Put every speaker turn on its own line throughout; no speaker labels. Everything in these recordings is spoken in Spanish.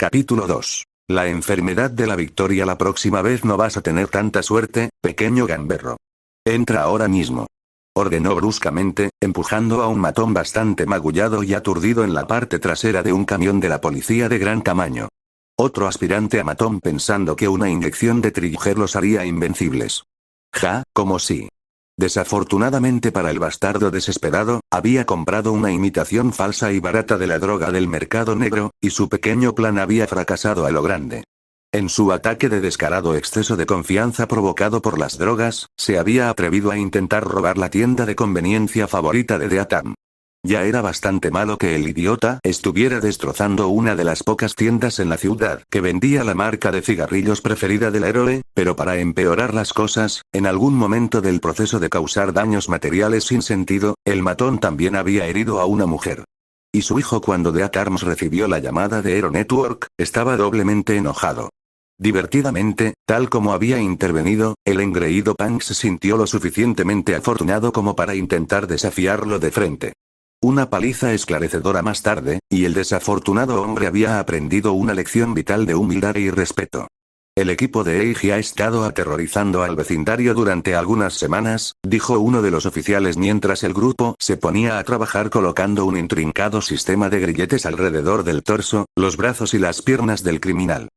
Capítulo 2. La enfermedad de la victoria. La próxima vez no vas a tener tanta suerte, pequeño gamberro. Entra ahora mismo. Ordenó bruscamente, empujando a un matón bastante magullado y aturdido en la parte trasera de un camión de la policía de gran tamaño. Otro aspirante a matón pensando que una inyección de Trigger los haría invencibles. Ja, como si. Desafortunadamente para el bastardo desesperado, había comprado una imitación falsa y barata de la droga del mercado negro, y su pequeño plan había fracasado a lo grande. En su ataque de descarado exceso de confianza provocado por las drogas, se había atrevido a intentar robar la tienda de conveniencia favorita de Deatham. Ya era bastante malo que el idiota estuviera destrozando una de las pocas tiendas en la ciudad que vendía la marca de cigarrillos preferida del héroe, pero para empeorar las cosas, en algún momento del proceso de causar daños materiales sin sentido, el matón también había herido a una mujer. Y su hijo, cuando Deatham recibió la llamada de Hero Network, estaba doblemente enojado. Divertidamente, tal como había intervenido, el engreído Punk se sintió lo suficientemente afortunado como para intentar desafiarlo de frente. Una paliza esclarecedora más tarde, y el desafortunado hombre había aprendido una lección vital de humildad y respeto. El equipo de Eiji ha estado aterrorizando al vecindario durante algunas semanas, dijo uno de los oficiales mientras el grupo se ponía a trabajar colocando un intrincado sistema de grilletes alrededor del torso, los brazos y las piernas del criminal.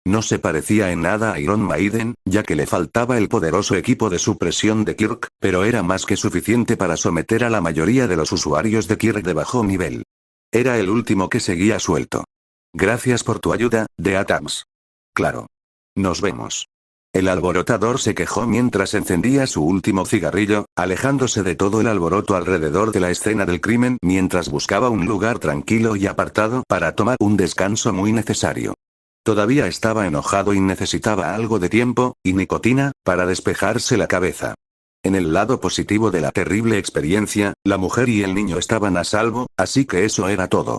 No se parecía en nada a Iron Maiden, ya que le faltaba el poderoso equipo de supresión de Kirk, pero era más que suficiente para someter a la mayoría de los usuarios de Kirk de bajo nivel. Era el último que seguía suelto. Gracias por tu ayuda, Deatham. Claro. Nos vemos. El alborotador se quejó mientras encendía su último cigarrillo, alejándose de todo el alboroto alrededor de la escena del crimen mientras buscaba un lugar tranquilo y apartado para tomar un descanso muy necesario. Todavía estaba enojado y necesitaba algo de tiempo, y nicotina, para despejarse la cabeza. En el lado positivo de la terrible experiencia, la mujer y el niño estaban a salvo, así que eso era todo.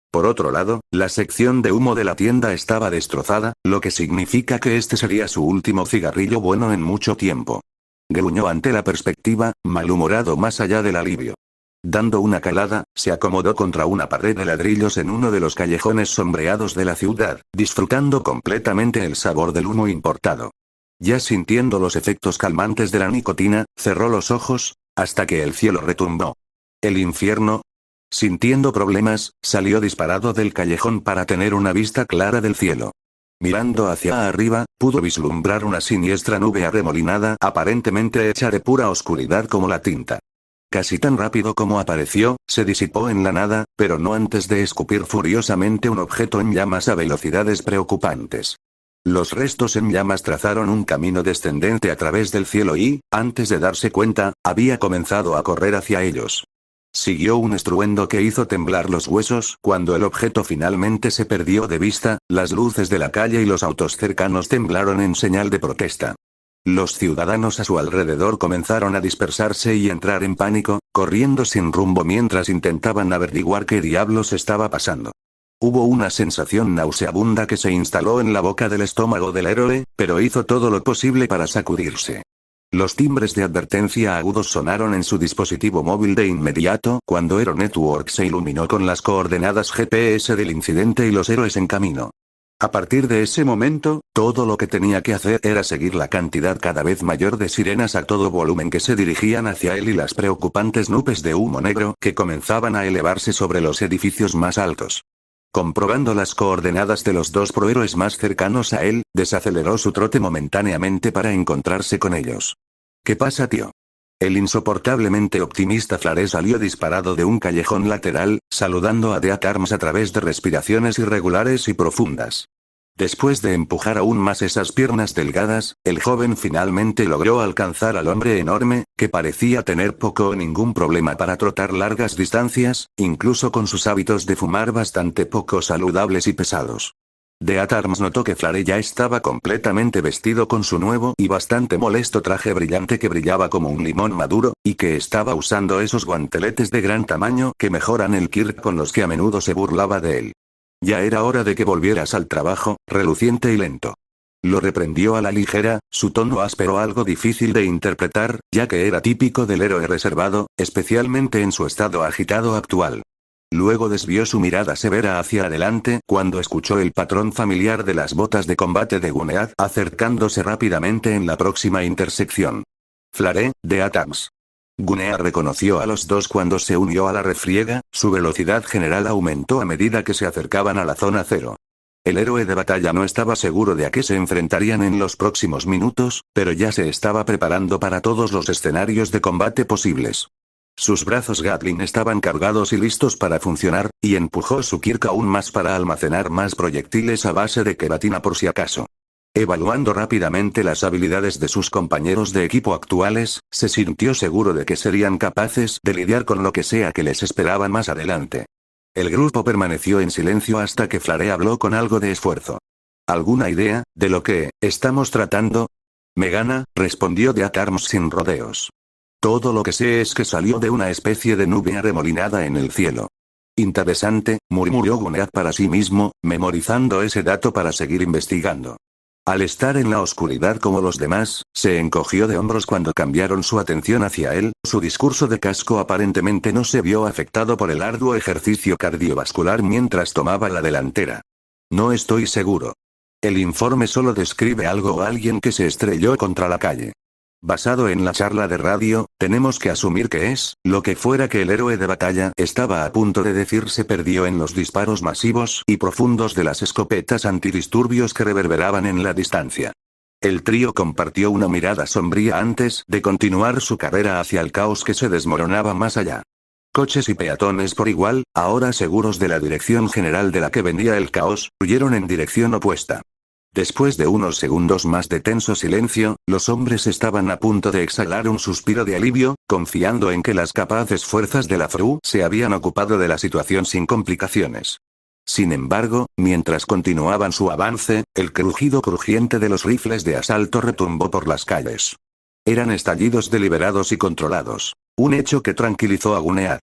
Por otro lado, la sección de humo de la tienda estaba destrozada, lo que significa que este sería su último cigarrillo bueno en mucho tiempo. Gruñó ante la perspectiva, malhumorado más allá del alivio. Dando una calada, se acomodó contra una pared de ladrillos en uno de los callejones sombreados de la ciudad, disfrutando completamente el sabor del humo importado. Ya sintiendo los efectos calmantes de la nicotina, cerró los ojos, hasta que el cielo retumbó. ¿El infierno? Sintiendo problemas, salió disparado del callejón para tener una vista clara del cielo. Mirando hacia arriba, pudo vislumbrar una siniestra nube arremolinada, aparentemente hecha de pura oscuridad como la tinta. Casi tan rápido como apareció, se disipó en la nada, pero no antes de escupir furiosamente un objeto en llamas a velocidades preocupantes. Los restos en llamas trazaron un camino descendente a través del cielo y, antes de darse cuenta, había comenzado a correr hacia ellos. Siguió un estruendo que hizo temblar los huesos cuando el objeto finalmente se perdió de vista, las luces de la calle y los autos cercanos temblaron en señal de protesta. Los ciudadanos a su alrededor comenzaron a dispersarse y entrar en pánico, corriendo sin rumbo mientras intentaban averiguar qué diablos estaba pasando. Hubo una sensación nauseabunda que se instaló en la boca del estómago del héroe, pero hizo todo lo posible para sacudirse. Los timbres de advertencia agudos sonaron en su dispositivo móvil de inmediato cuando Hero Network se iluminó con las coordenadas GPS del incidente y los héroes en camino. A partir de ese momento, todo lo que tenía que hacer era seguir la cantidad cada vez mayor de sirenas a todo volumen que se dirigían hacia él y las preocupantes nubes de humo negro que comenzaban a elevarse sobre los edificios más altos. Comprobando las coordenadas de los dos prohéroes más cercanos a él, desaceleró su trote momentáneamente para encontrarse con ellos. ¿Qué pasa, tío? El insoportablemente optimista Flare salió disparado de un callejón lateral, saludando a Deatham a través de respiraciones irregulares y profundas. Después de empujar aún más esas piernas delgadas, el joven finalmente logró alcanzar al hombre enorme, que parecía tener poco o ningún problema para trotar largas distancias, incluso con sus hábitos de fumar bastante poco saludables y pesados. Deatham notó que Flare ya estaba completamente vestido con su nuevo y bastante molesto traje brillante que brillaba como un limón maduro, y que estaba usando esos guanteletes de gran tamaño que mejoran el Kirk con los que a menudo se burlaba de él. Ya era hora de que volvieras al trabajo, reluciente y lento. Lo reprendió a la ligera, su tono áspero algo difícil de interpretar, ya que era típico del héroe reservado, especialmente en su estado agitado actual. Luego desvió su mirada severa hacia adelante cuando escuchó el patrón familiar de las botas de combate de Gunead acercándose rápidamente en la próxima intersección. Flare, de Atams. Gunead reconoció a los dos cuando se unió a la refriega, su velocidad general aumentó a medida que se acercaban a la zona cero. El héroe de batalla no estaba seguro de a qué se enfrentarían en los próximos minutos, pero ya se estaba preparando para todos los escenarios de combate posibles. Sus brazos Gatling estaban cargados y listos para funcionar, y empujó su Kirk aún más para almacenar más proyectiles a base de queratina por si acaso. Evaluando rápidamente las habilidades de sus compañeros de equipo actuales, se sintió seguro de que serían capaces de lidiar con lo que sea que les esperaba más adelante. El grupo permaneció en silencio hasta que Flare habló con algo de esfuerzo. ¿Alguna idea de lo que estamos tratando? Megana, respondió de Atarms sin rodeos. Todo lo que sé es que salió de una especie de nube arremolinada en el cielo. Interesante, murmuró Gunead para sí mismo, memorizando ese dato para seguir investigando. Al estar en la oscuridad como los demás, se encogió de hombros cuando cambiaron su atención hacia él, su discurso de casco aparentemente no se vio afectado por el arduo ejercicio cardiovascular mientras tomaba la delantera. No estoy seguro. El informe solo describe algo o alguien que se estrelló contra la calle. Basado en la charla de radio, tenemos que asumir que es, lo que fuera que el héroe de batalla estaba a punto de decir se perdió en los disparos masivos y profundos de las escopetas antidisturbios que reverberaban en la distancia. El trío compartió una mirada sombría antes de continuar su carrera hacia el caos que se desmoronaba más allá. Coches y peatones por igual, ahora seguros de la dirección general de la que venía el caos, huyeron en dirección opuesta. Después de unos segundos más de tenso silencio, los hombres estaban a punto de exhalar un suspiro de alivio, confiando en que las capaces fuerzas de la FRU se habían ocupado de la situación sin complicaciones. Sin embargo, mientras continuaban su avance, el crujido crujiente de los rifles de asalto retumbó por las calles. Eran estallidos deliberados y controlados. Un hecho que tranquilizó a Gunead.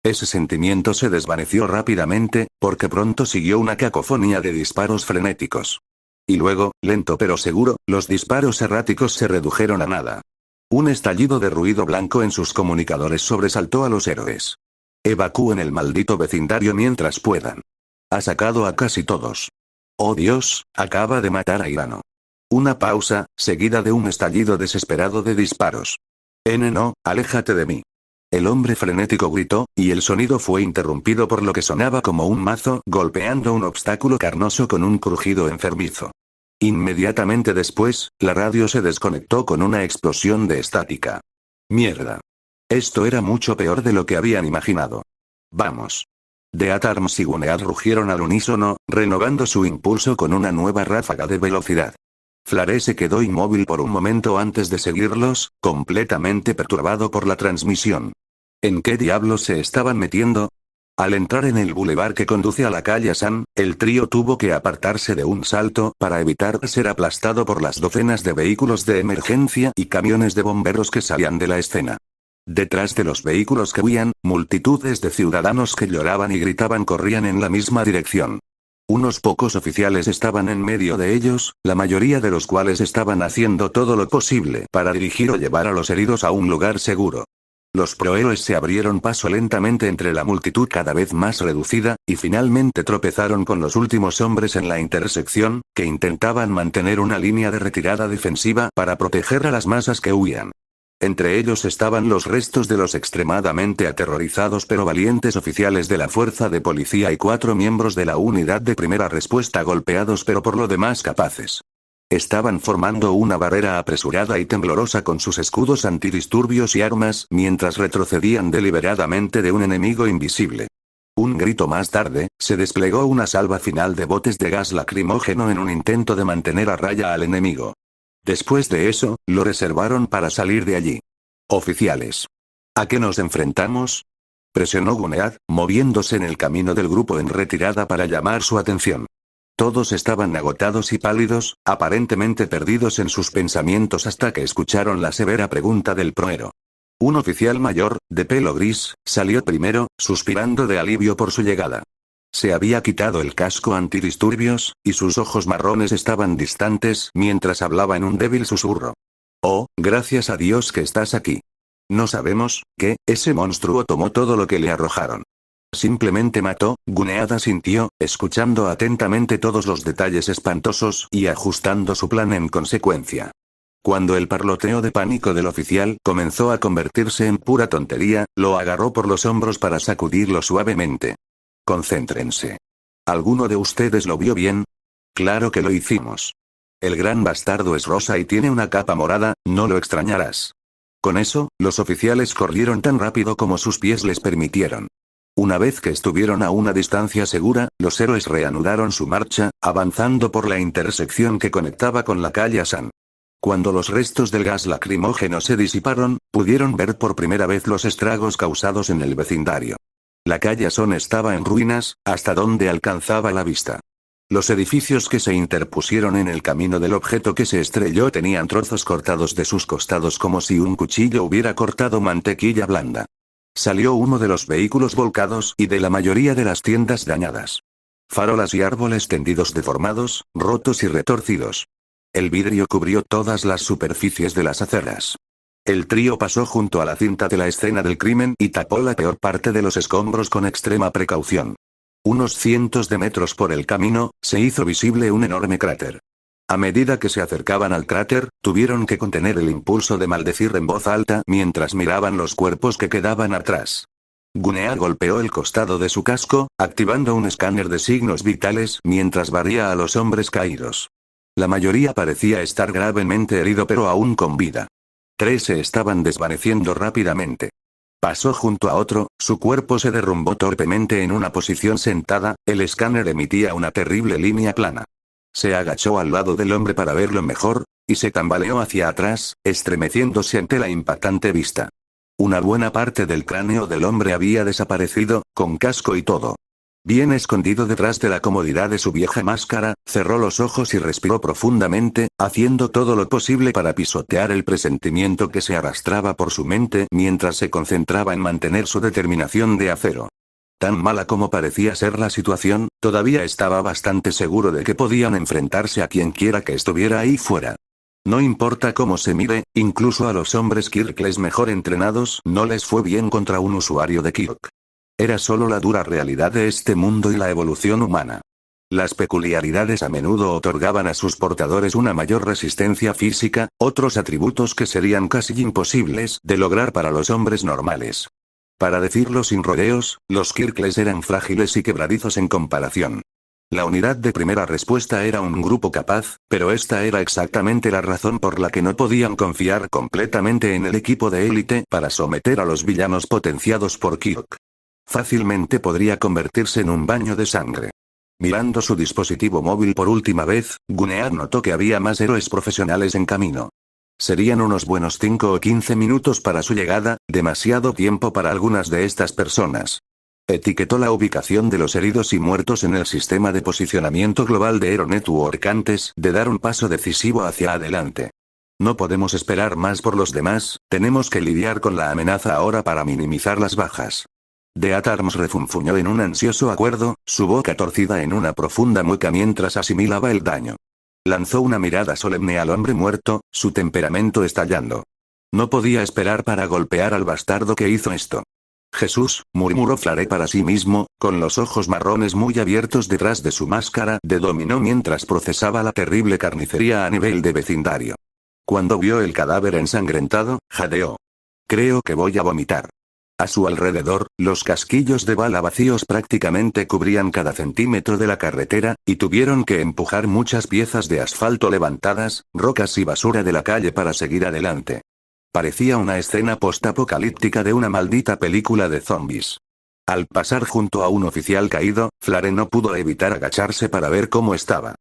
Ese sentimiento se desvaneció rápidamente, porque pronto siguió una cacofonía de disparos frenéticos. Y luego, lento pero seguro, los disparos erráticos se redujeron a nada. Un estallido de ruido blanco en sus comunicadores sobresaltó a los héroes. Evacúen el maldito vecindario mientras puedan. Ha sacado a casi todos. Oh Dios, acaba de matar a Irano. Una pausa, seguida de un estallido desesperado de disparos. No, aléjate de mí. El hombre frenético gritó, y el sonido fue interrumpido por lo que sonaba como un mazo golpeando un obstáculo carnoso con un crujido enfermizo. Inmediatamente después, la radio se desconectó con una explosión de estática. Mierda. Esto era mucho peor de lo que habían imaginado. Vamos. De Atarms y Gunead rugieron al unísono, renovando su impulso con una nueva ráfaga de velocidad. Flare se quedó inmóvil por un momento antes de seguirlos, completamente perturbado por la transmisión. ¿En qué diablos se estaban metiendo? Al entrar en el bulevar que conduce a la calle San, el trío tuvo que apartarse de un salto para evitar ser aplastado por las docenas de vehículos de emergencia y camiones de bomberos que salían de la escena. Detrás de los vehículos que huían, multitudes de ciudadanos que lloraban y gritaban corrían en la misma dirección. Unos pocos oficiales estaban en medio de ellos, la mayoría de los cuales estaban haciendo todo lo posible para dirigir o llevar a los heridos a un lugar seguro. Los prohéroes se abrieron paso lentamente entre la multitud cada vez más reducida, y finalmente tropezaron con los últimos hombres en la intersección, que intentaban mantener una línea de retirada defensiva para proteger a las masas que huían. Entre ellos estaban los restos de los extremadamente aterrorizados pero valientes oficiales de la fuerza de policía y 4 miembros de la unidad de primera respuesta golpeados pero por lo demás capaces. Estaban formando una barrera apresurada y temblorosa con sus escudos antidisturbios y armas mientras retrocedían deliberadamente de un enemigo invisible. Un grito más tarde, se desplegó una salva final de botes de gas lacrimógeno en un intento de mantener a raya al enemigo. Después de eso, lo reservaron para salir de allí. Oficiales. ¿A qué nos enfrentamos? Presionó Gunead, moviéndose en el camino del grupo en retirada para llamar su atención. Todos estaban agotados y pálidos, aparentemente perdidos en sus pensamientos hasta que escucharon la severa pregunta del proero. Un oficial mayor, de pelo gris, salió primero, suspirando de alivio por su llegada. Se había quitado el casco antidisturbios, y sus ojos marrones estaban distantes mientras hablaba en un débil susurro. Oh, gracias a Dios que estás aquí. No sabemos, ¿qué? Ese monstruo tomó todo lo que le arrojaron. Simplemente mató. Gunead asintió, escuchando atentamente todos los detalles espantosos y ajustando su plan en consecuencia. Cuando el parloteo de pánico del oficial comenzó a convertirse en pura tontería, lo agarró por los hombros para sacudirlo suavemente. Concéntrense. ¿Alguno de ustedes lo vio bien? Claro que lo hicimos. El gran bastardo es rosa y tiene una capa morada, no lo extrañarás. Con eso, los oficiales corrieron tan rápido como sus pies les permitieron. Una vez que estuvieron a una distancia segura, los héroes reanudaron su marcha, avanzando por la intersección que conectaba con la calle San. Cuando los restos del gas lacrimógeno se disiparon, pudieron ver por primera vez los estragos causados en el vecindario. La calle Son estaba en ruinas, hasta donde alcanzaba la vista. Los edificios que se interpusieron en el camino del objeto que se estrelló tenían trozos cortados de sus costados como si un cuchillo hubiera cortado mantequilla blanda. Salió humo de los vehículos volcados y de la mayoría de las tiendas dañadas. Farolas y árboles tendidos deformados, rotos y retorcidos. El vidrio cubrió todas las superficies de las aceras. El trío pasó junto a la cinta de la escena del crimen y tapó la peor parte de los escombros con extrema precaución. Unos cientos de metros por el camino, se hizo visible un enorme cráter. A medida que se acercaban al cráter, tuvieron que contener el impulso de maldecir en voz alta mientras miraban los cuerpos que quedaban atrás. Gunead golpeó el costado de su casco, activando un escáner de signos vitales mientras barría a los hombres caídos. La mayoría parecía estar gravemente herido pero aún con vida. 3 se estaban desvaneciendo rápidamente. Pasó junto a otro, su cuerpo se derrumbó torpemente en una posición sentada, el escáner emitía una terrible línea plana. Se agachó al lado del hombre para verlo mejor, y se tambaleó hacia atrás, estremeciéndose ante la impactante vista. Una buena parte del cráneo del hombre había desaparecido, con casco y todo. Bien escondido detrás de la comodidad de su vieja máscara, cerró los ojos y respiró profundamente, haciendo todo lo posible para pisotear el presentimiento que se arrastraba por su mente mientras se concentraba en mantener su determinación de acero. Tan mala como parecía ser la situación, todavía estaba bastante seguro de que podían enfrentarse a quien quiera que estuviera ahí fuera. No importa cómo se mire, incluso a los hombres Kirkles mejor entrenados no les fue bien contra un usuario de Kirk. Era solo la dura realidad de este mundo y la evolución humana. Las peculiaridades a menudo otorgaban a sus portadores una mayor resistencia física, otros atributos que serían casi imposibles de lograr para los hombres normales. Para decirlo sin rodeos, los Kirkles eran frágiles y quebradizos en comparación. La unidad de primera respuesta era un grupo capaz, pero esta era exactamente la razón por la que no podían confiar completamente en el equipo de élite para someter a los villanos potenciados por Kirk. Fácilmente podría convertirse en un baño de sangre. Mirando su dispositivo móvil por última vez, Gunead notó que había más héroes profesionales en camino. Serían unos buenos 5 o 15 minutos para su llegada, demasiado tiempo para algunas de estas personas. Etiquetó la ubicación de los heridos y muertos en el sistema de posicionamiento global de Hero Network antes de dar un paso decisivo hacia adelante. No podemos esperar más por los demás, tenemos que lidiar con la amenaza ahora para minimizar las bajas. Death Arms refunfuñó en un ansioso acuerdo, su boca torcida en una profunda mueca mientras asimilaba el daño. Lanzó una mirada solemne al hombre muerto, su temperamento estallando. No podía esperar para golpear al bastardo que hizo esto. Jesús, murmuró Flare para sí mismo, con los ojos marrones muy abiertos detrás de su máscara de dominó mientras procesaba la terrible carnicería a nivel de vecindario. Cuando vio el cadáver ensangrentado, jadeó. Creo que voy a vomitar. A su alrededor, los casquillos de bala vacíos prácticamente cubrían cada centímetro de la carretera, y tuvieron que empujar muchas piezas de asfalto levantadas, rocas y basura de la calle para seguir adelante. Parecía una escena postapocalíptica de una maldita película de zombies. Al pasar junto a un oficial caído, Flare no pudo evitar agacharse para ver cómo estaba.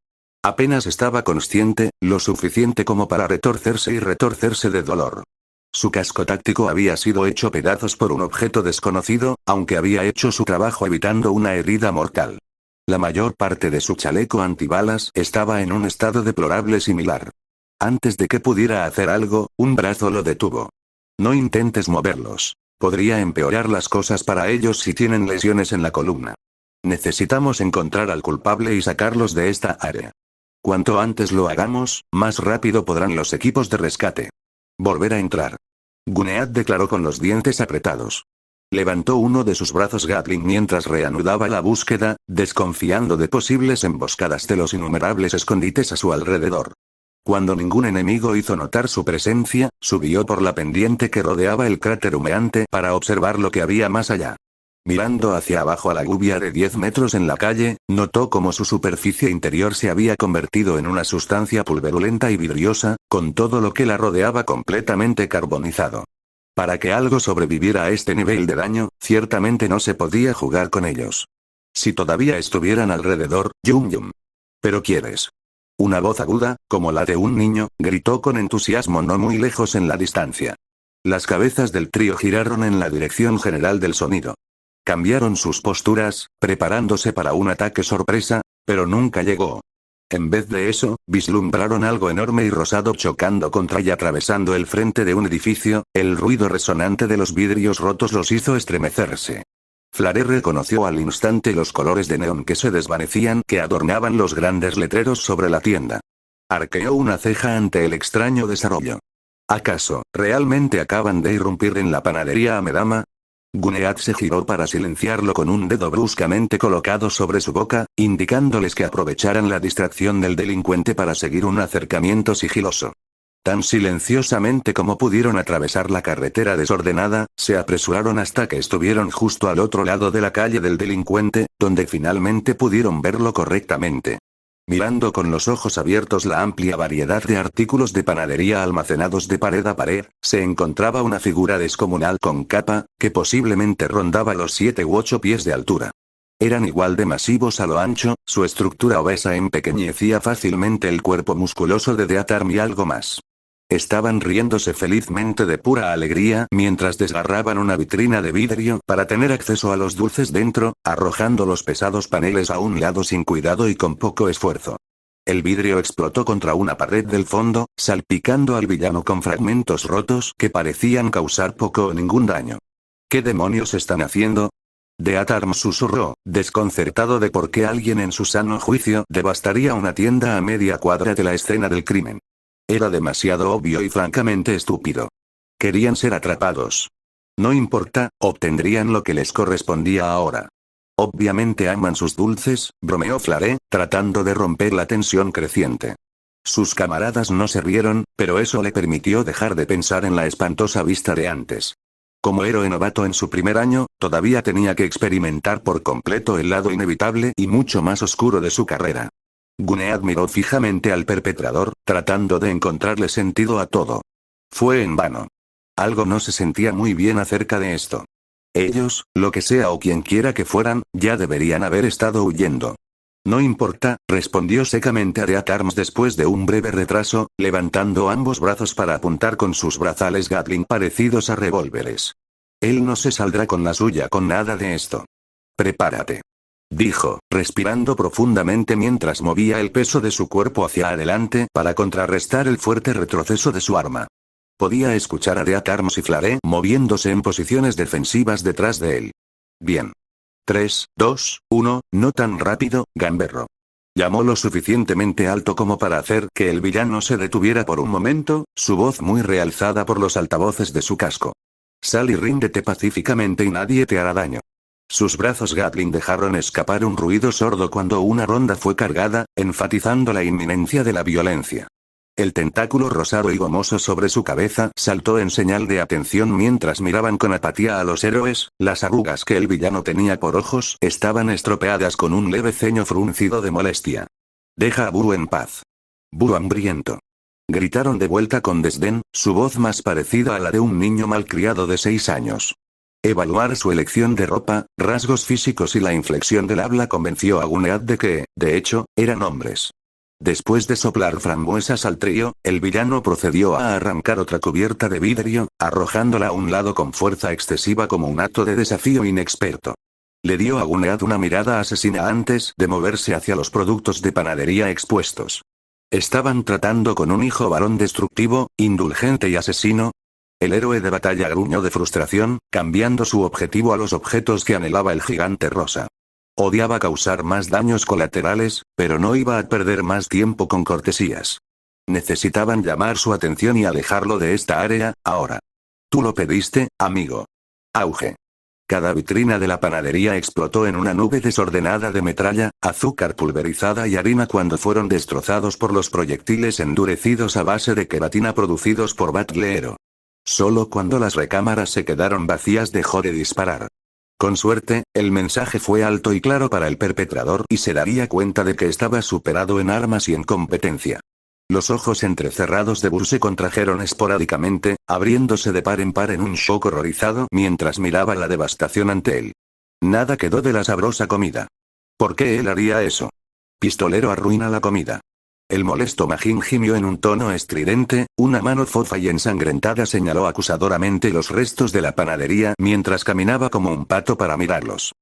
Apenas estaba consciente, lo suficiente como para retorcerse de dolor. Su casco táctico había sido hecho pedazos por un objeto desconocido, aunque había hecho su trabajo evitando una herida mortal. La mayor parte de su chaleco antibalas estaba en un estado deplorable similar. Antes de que pudiera hacer algo, un brazo lo detuvo. No intentes moverlos. Podría empeorar las cosas para ellos si tienen lesiones en la columna. Necesitamos encontrar al culpable y sacarlos de esta área. Cuanto antes lo hagamos, más rápido podrán los equipos de rescate volver a entrar. Gunead declaró con los dientes apretados. Levantó uno de sus brazos Gatling mientras reanudaba la búsqueda, desconfiando de posibles emboscadas de los innumerables escondites a su alrededor. Cuando ningún enemigo hizo notar su presencia, subió por la pendiente que rodeaba el cráter humeante para observar lo que había más allá. Mirando hacia abajo a la gubia de 10 metros en la calle, notó cómo su superficie interior se había convertido en una sustancia pulverulenta y vidriosa, con todo lo que la rodeaba completamente carbonizado. Para que algo sobreviviera a este nivel de daño, ciertamente no se podía jugar con ellos. Si todavía estuvieran alrededor, Yum. ¿Pero quieres? Una voz aguda, como la de un niño, gritó con entusiasmo no muy lejos en la distancia. Las cabezas del trío giraron en la dirección general del sonido. Cambiaron sus posturas, preparándose para un ataque sorpresa, pero nunca llegó. En vez de eso, vislumbraron algo enorme y rosado chocando contra y atravesando el frente de un edificio, el ruido resonante de los vidrios rotos los hizo estremecerse. Flare reconoció al instante los colores de neón que se desvanecían que adornaban los grandes letreros sobre la tienda. Arqueó una ceja ante el extraño desarrollo. ¿Acaso, realmente acaban de irrumpir en la panadería Amedama? Gunead se giró para silenciarlo con un dedo bruscamente colocado sobre su boca, indicándoles que aprovecharan la distracción del delincuente para seguir un acercamiento sigiloso. Tan silenciosamente como pudieron atravesar la carretera desordenada, se apresuraron hasta que estuvieron justo al otro lado de la calle del delincuente, donde finalmente pudieron verlo correctamente. Mirando con los ojos abiertos la amplia variedad de artículos de panadería almacenados de pared a pared, se encontraba una figura descomunal con capa, que posiblemente rondaba los 7 u 8 pies de altura. Eran igual de masivos a lo ancho, su estructura obesa empequeñecía fácilmente el cuerpo musculoso de Deatarm y algo más. Estaban riéndose felizmente de pura alegría mientras desgarraban una vitrina de vidrio para tener acceso a los dulces dentro, arrojando los pesados paneles a un lado sin cuidado y con poco esfuerzo. El vidrio explotó contra una pared del fondo, salpicando al villano con fragmentos rotos que parecían causar poco o ningún daño. ¿Qué demonios están haciendo? Deatarm susurró, desconcertado de por qué alguien en su sano juicio devastaría una tienda a media cuadra de la escena del crimen. Era demasiado obvio y francamente estúpido. Querían ser atrapados. No importa, obtendrían lo que les correspondía ahora. Obviamente aman sus dulces, bromeó Flare, tratando de romper la tensión creciente. Sus camaradas no se rieron, pero eso le permitió dejar de pensar en la espantosa vista de antes. Como héroe novato en su primer año, todavía tenía que experimentar por completo el lado inevitable y mucho más oscuro de su carrera. Gunead miró fijamente al perpetrador, tratando de encontrarle sentido a todo. Fue en vano. Algo no se sentía muy bien acerca de esto. Ellos, lo que sea o quien quiera que fueran, ya deberían haber estado huyendo. No importa, respondió secamente Deatarm después de un breve retraso, levantando ambos brazos para apuntar con sus brazales Gatling parecidos a revólveres. Él no se saldrá con la suya con nada de esto. Prepárate. Dijo, respirando profundamente mientras movía el peso de su cuerpo hacia adelante para contrarrestar el fuerte retroceso de su arma. Podía escuchar a Deatarm y Flare moviéndose en posiciones defensivas detrás de él. Bien. 3, 2, 1, no tan rápido, gamberro. Llamó lo suficientemente alto como para hacer que el villano se detuviera por un momento, su voz muy realzada por los altavoces de su casco. Sal y ríndete pacíficamente y nadie te hará daño. Sus brazos Gatling dejaron escapar un ruido sordo cuando una ronda fue cargada, enfatizando la inminencia de la violencia. El tentáculo rosado y gomoso sobre su cabeza saltó en señal de atención mientras miraban con apatía a los héroes, las arrugas que el villano tenía por ojos estaban estropeadas con un leve ceño fruncido de molestia. Deja a Buru en paz. Buru hambriento. Gritaron de vuelta con desdén, su voz más parecida a la de un niño malcriado de 6 años. Evaluar su elección de ropa, rasgos físicos y la inflexión del habla convenció a Gunead de que, de hecho, eran hombres. Después de soplar frambuesas al trío, el villano procedió a arrancar otra cubierta de vidrio, arrojándola a un lado con fuerza excesiva como un acto de desafío inexperto. Le dio a Gunead una mirada asesina antes de moverse hacia los productos de panadería expuestos. ¿Estaban tratando con un hijo varón destructivo, indulgente y asesino? El héroe de batalla gruñó de frustración, cambiando su objetivo a los objetos que anhelaba el gigante rosa. Odiaba causar más daños colaterales, pero no iba a perder más tiempo con cortesías. Necesitaban llamar su atención y alejarlo de esta área, ahora. Tú lo pediste, amigo. Auge. Cada vitrina de la panadería explotó en una nube desordenada de metralla, azúcar pulverizada y harina cuando fueron destrozados por los proyectiles endurecidos a base de queratina producidos por Batlero. Solo cuando las recámaras se quedaron vacías dejó de disparar. Con suerte, el mensaje fue alto y claro para el perpetrador y se daría cuenta de que estaba superado en armas y en competencia. Los ojos entrecerrados de Burr se contrajeron esporádicamente, abriéndose de par en par en un shock horrorizado mientras miraba la devastación ante él. Nada quedó de la sabrosa comida. ¿Por qué él haría eso? Pistolero arruina la comida. El molesto Magín gimió en un tono estridente, una mano fofa y ensangrentada señaló acusadoramente los restos de la panadería mientras caminaba como un pato para mirarlos.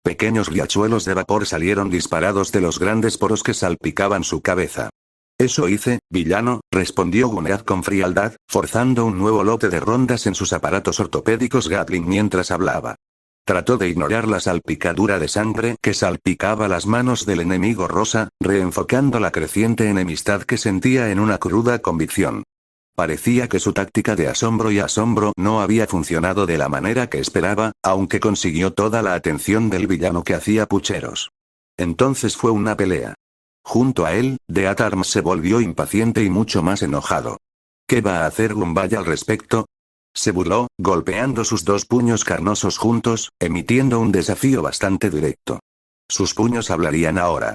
Pequeños riachuelos de vapor salieron disparados de los grandes poros que salpicaban su cabeza. Eso hice, villano, respondió Gunnead con frialdad, forzando un nuevo lote de rondas en sus aparatos ortopédicos Gatling mientras hablaba. Trató de ignorar la salpicadura de sangre que salpicaba las manos del enemigo rosa, reenfocando la creciente enemistad que sentía en una cruda convicción. Parecía que su táctica de asombro y asombro no había funcionado de la manera que esperaba, aunque consiguió toda la atención del villano que hacía pucheros. Entonces fue una pelea. Junto a él, Death Arms se volvió impaciente y mucho más enojado. ¿Qué va a hacer Gumball al respecto? Se burló, golpeando sus dos puños carnosos juntos, emitiendo un desafío bastante directo. Sus puños hablarían ahora.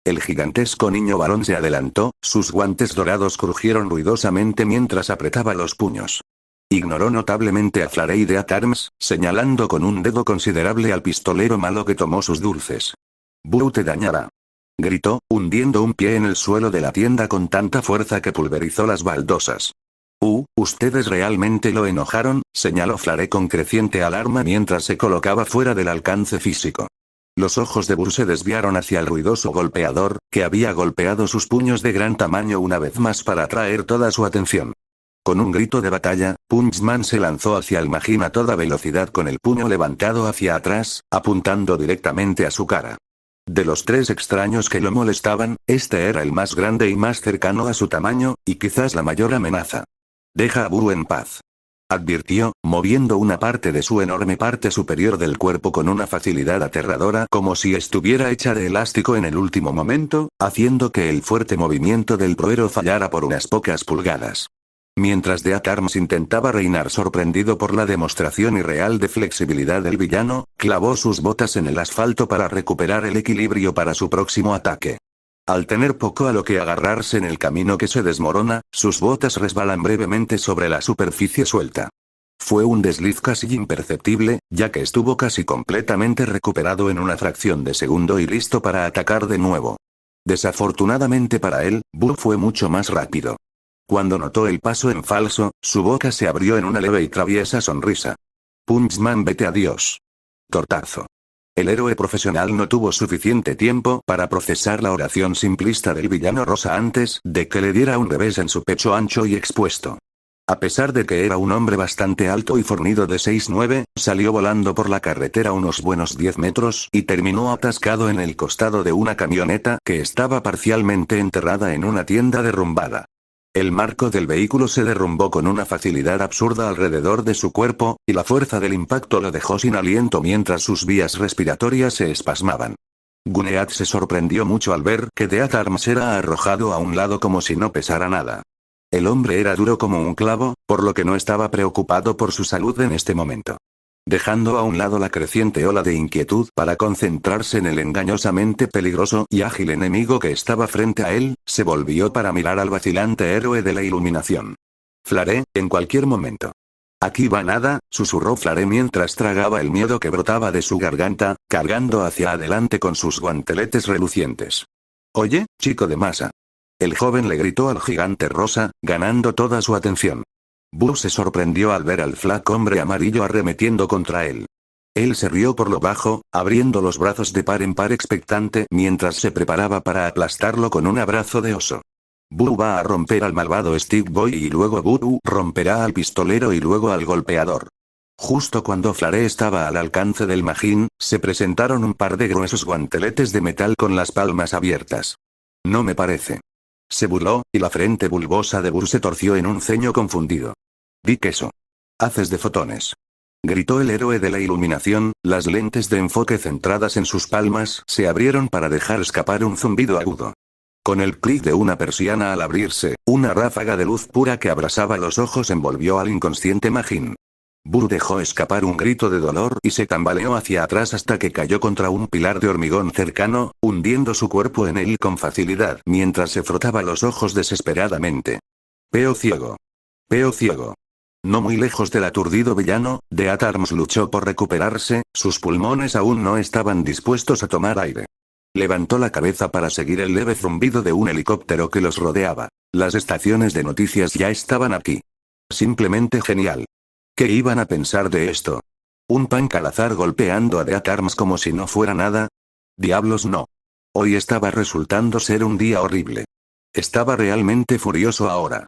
El gigantesco niño varón se adelantó, sus guantes dorados crujieron ruidosamente mientras apretaba los puños. Ignoró notablemente a Flare y Death Arms, señalando con un dedo considerable al pistolero malo que tomó sus dulces. «Boo te dañará», gritó, hundiendo un pie en el suelo de la tienda con tanta fuerza que pulverizó las baldosas. Ustedes realmente lo enojaron», señaló Flare con creciente alarma mientras se colocaba fuera del alcance físico. Los ojos de Burr se desviaron hacia el ruidoso golpeador, que había golpeado sus puños de gran tamaño una vez más para atraer toda su atención. Con un grito de batalla, Punchman se lanzó hacia el Magín a toda velocidad con el puño levantado hacia atrás, apuntando directamente a su cara. De los tres extraños que lo molestaban, este era el más grande y más cercano a su tamaño, y quizás la mayor amenaza. «Deja a Burr en paz», advirtió, moviendo una parte de su enorme parte superior del cuerpo con una facilidad aterradora como si estuviera hecha de elástico en el último momento, haciendo que el fuerte movimiento del proero fallara por unas pocas pulgadas. Mientras Death Arms intentaba reinar sorprendido por la demostración irreal de flexibilidad del villano, clavó sus botas en el asfalto para recuperar el equilibrio para su próximo ataque. Al tener poco a lo que agarrarse en el camino que se desmorona, sus botas resbalan brevemente sobre la superficie suelta. Fue un desliz casi imperceptible, ya que estuvo casi completamente recuperado en una fracción de segundo y listo para atacar de nuevo. Desafortunadamente para él, Burr fue mucho más rápido. Cuando notó el paso en falso, su boca se abrió en una leve y traviesa sonrisa. «Punchman, vete a Dios». Tortazo. El héroe profesional no tuvo suficiente tiempo para procesar la oración simplista del villano rosa antes de que le diera un revés en su pecho ancho y expuesto. A pesar de que era un hombre bastante alto y fornido de 6'9", salió volando por la carretera unos buenos 10 metros y terminó atascado en el costado de una camioneta que estaba parcialmente enterrada en una tienda derrumbada. El marco del vehículo se derrumbó con una facilidad absurda alrededor de su cuerpo, y la fuerza del impacto lo dejó sin aliento mientras sus vías respiratorias se espasmaban. Gunnead se sorprendió mucho al ver que Death Arms era arrojado a un lado como si no pesara nada. El hombre era duro como un clavo, por lo que no estaba preocupado por su salud en este momento. Dejando a un lado la creciente ola de inquietud para concentrarse en el engañosamente peligroso y ágil enemigo que estaba frente a él, se volvió para mirar al vacilante héroe de la iluminación. «Flare, en cualquier momento». «Aquí va nada», susurró Flare mientras tragaba el miedo que brotaba de su garganta, cargando hacia adelante con sus guanteletes relucientes. «Oye, chico de masa». El joven le gritó al gigante rosa, ganando toda su atención. Burr se sorprendió al ver al flaco hombre amarillo arremetiendo contra él. Él se rió por lo bajo, abriendo los brazos de par en par expectante mientras se preparaba para aplastarlo con un abrazo de oso. Burr va a romper al malvado Steve Boy y luego Burr romperá al pistolero y luego al golpeador. Justo cuando Flare estaba al alcance del Magín, se presentaron un par de gruesos guanteletes de metal con las palmas abiertas. «No me parece». Se burló, y la frente bulbosa de Burr se torció en un ceño confundido. «Di queso. Haces de fotones». Gritó el héroe de la iluminación, las lentes de enfoque centradas en sus palmas se abrieron para dejar escapar un zumbido agudo. Con el clic de una persiana al abrirse, una ráfaga de luz pura que abrasaba los ojos envolvió al inconsciente Majin. Boo dejó escapar un grito de dolor y se tambaleó hacia atrás hasta que cayó contra un pilar de hormigón cercano, hundiendo su cuerpo en él con facilidad mientras se frotaba los ojos desesperadamente. Peo ciego. Peo ciego. No muy lejos del aturdido villano, Death Arms luchó por recuperarse, sus pulmones aún no estaban dispuestos a tomar aire. Levantó la cabeza para seguir el leve zumbido de un helicóptero que los rodeaba. Las estaciones de noticias ya estaban aquí. Simplemente genial. ¿Qué iban a pensar de esto? ¿Un punk al azar golpeando a Death Arms como si no fuera nada? Diablos no. Hoy estaba resultando ser un día horrible. Estaba realmente furioso ahora.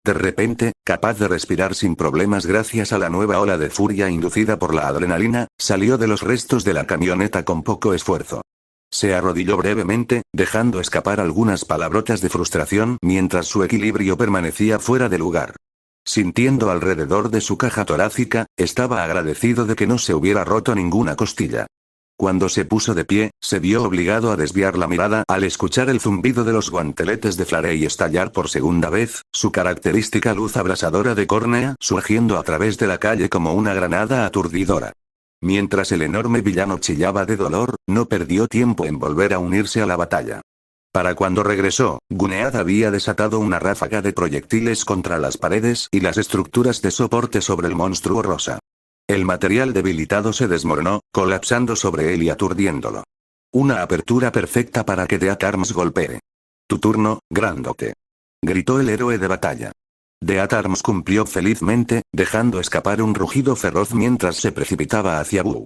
De repente, capaz de respirar sin problemas gracias a la nueva ola de furia inducida por la adrenalina, salió de los restos de la camioneta con poco esfuerzo. Se arrodilló brevemente, dejando escapar algunas palabrotas de frustración mientras su equilibrio permanecía fuera de lugar. Sintiendo alrededor de su caja torácica, estaba agradecido de que no se hubiera roto ninguna costilla. Cuando se puso de pie, se vio obligado a desviar la mirada al escuchar el zumbido de los guanteletes de Flarey estallar por segunda vez, su característica luz abrasadora de córnea surgiendo a través de la calle como una granada aturdidora. Mientras el enorme villano chillaba de dolor, no perdió tiempo en volver a unirse a la batalla. Para cuando regresó, Gunead había desatado una ráfaga de proyectiles contra las paredes y las estructuras de soporte sobre el monstruo rosa. El material debilitado se desmoronó, colapsando sobre él y aturdiéndolo. Una apertura perfecta para que Death Arms golpee. Tu turno, grandote. Gritó el héroe de batalla. Death Arms cumplió felizmente, dejando escapar un rugido feroz mientras se precipitaba hacia Boo.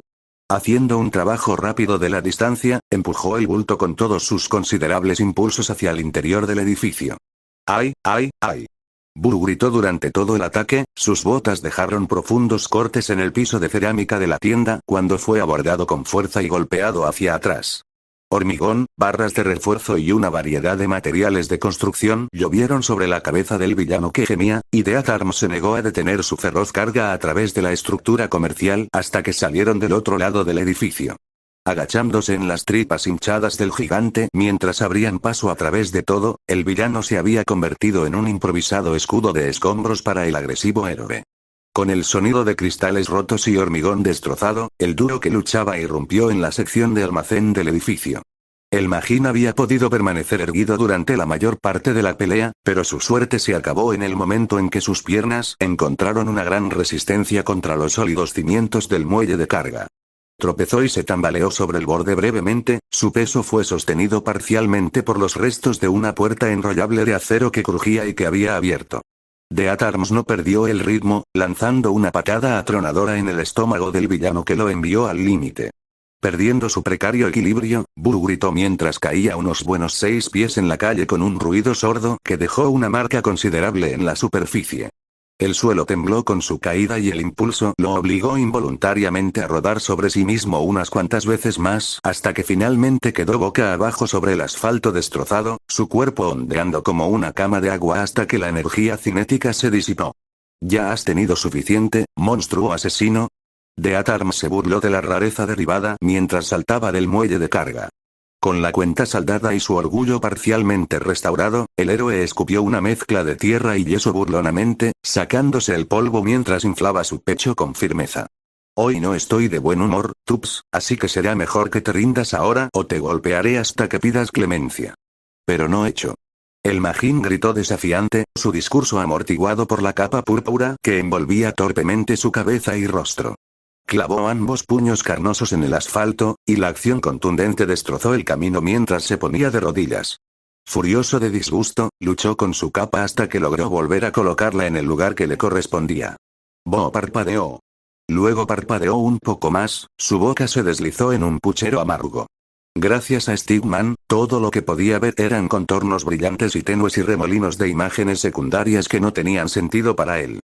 Haciendo un trabajo rápido de la distancia, empujó el bulto con todos sus considerables impulsos hacia el interior del edificio. ¡Ay, ay, ay! Boo gritó durante todo el ataque, sus botas dejaron profundos cortes en el piso de cerámica de la tienda cuando fue abordado con fuerza y golpeado hacia atrás. Hormigón, barras de refuerzo y una variedad de materiales de construcción llovieron sobre la cabeza del villano que gemía, y Death Arms se negó a detener su feroz carga a través de la estructura comercial hasta que salieron del otro lado del edificio. Agachándose en las tripas hinchadas del gigante mientras abrían paso a través de todo, el villano se había convertido en un improvisado escudo de escombros para el agresivo héroe. Con el sonido de cristales rotos y hormigón destrozado, el duro que luchaba irrumpió en la sección de almacén del edificio. El Majin había podido permanecer erguido durante la mayor parte de la pelea, pero su suerte se acabó en el momento en que sus piernas encontraron una gran resistencia contra los sólidos cimientos del muelle de carga. Tropezó y se tambaleó sobre el borde brevemente, su peso fue sostenido parcialmente por los restos de una puerta enrollable de acero que crujía y que había abierto. Death Arms no perdió el ritmo, lanzando una patada atronadora en el estómago del villano que lo envió al límite. Perdiendo su precario equilibrio, Boo gritó mientras caía unos buenos 6 pies en la calle con un ruido sordo que dejó una marca considerable en la superficie. El suelo tembló con su caída y el impulso lo obligó involuntariamente a rodar sobre sí mismo unas cuantas veces más hasta que finalmente quedó boca abajo sobre el asfalto destrozado, su cuerpo ondeando como una cama de agua hasta que la energía cinética se disipó. ¿Ya has tenido suficiente, monstruo asesino? Death Arms se burló de la rareza derribada mientras saltaba del muelle de carga. Con la cuenta saldada y su orgullo parcialmente restaurado, el héroe escupió una mezcla de tierra y yeso burlonamente, sacándose el polvo mientras inflaba su pecho con firmeza. Hoy no estoy de buen humor, Tups, así que será mejor que te rindas ahora o te golpearé hasta que pidas clemencia. Pero no hecho. El Majin gritó desafiante, su discurso amortiguado por la capa púrpura que envolvía torpemente su cabeza y rostro. Clavó ambos puños carnosos en el asfalto, y la acción contundente destrozó el camino mientras se ponía de rodillas. Furioso de disgusto, luchó con su capa hasta que logró volver a colocarla en el lugar que le correspondía. Boo parpadeó. Luego parpadeó un poco más, su boca se deslizó en un puchero amargo. Gracias a Stigman, todo lo que podía ver eran contornos brillantes y tenues y remolinos de imágenes secundarias que no tenían sentido para él.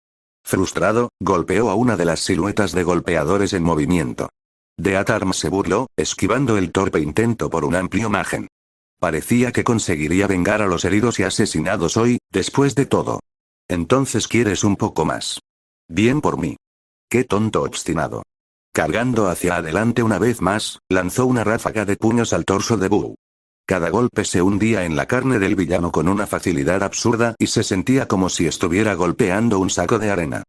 Frustrado, golpeó a una de las siluetas de golpeadores en movimiento. Death Arms se burló, esquivando el torpe intento por un amplio margen. Parecía que conseguiría vengar a los heridos y asesinados hoy, después de todo. Entonces quieres un poco más. Bien por mí. ¡Qué tonto obstinado! Cargando hacia adelante una vez más, lanzó una ráfaga de puños al torso de Boo. Cada golpe se hundía en la carne del villano con una facilidad absurda y se sentía como si estuviera golpeando un saco de arena.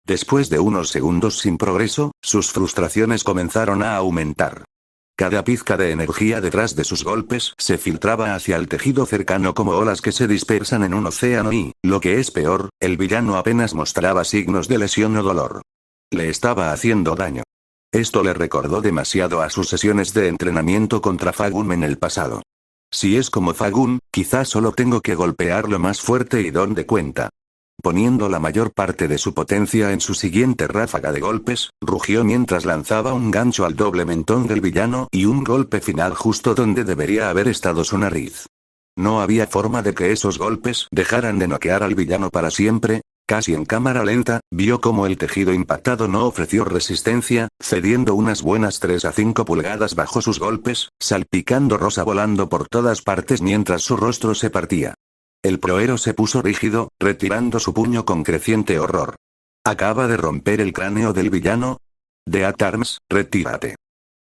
Después de unos segundos sin progreso, sus frustraciones comenzaron a aumentar. Cada pizca de energía detrás de sus golpes se filtraba hacia el tejido cercano como olas que se dispersan en un océano y, lo que es peor, el villano apenas mostraba signos de lesión o dolor. Le estaba haciendo daño. Esto le recordó demasiado a sus sesiones de entrenamiento contra Fagun en el pasado. Si es como Fagun, quizás solo tengo que golpearlo más fuerte y donde cuenta. Poniendo la mayor parte de su potencia en su siguiente ráfaga de golpes, rugió mientras lanzaba un gancho al doble mentón del villano y un golpe final justo donde debería haber estado su nariz. No había forma de que esos golpes dejaran de noquear al villano para siempre. Casi en cámara lenta, vio cómo el tejido impactado no ofreció resistencia, cediendo unas buenas 3 a 5 pulgadas bajo sus golpes, salpicando rosa volando por todas partes mientras su rostro se partía. El proero se puso rígido, retirando su puño con creciente horror. ¿Acaba de romper el cráneo del villano? Death Arms, retírate.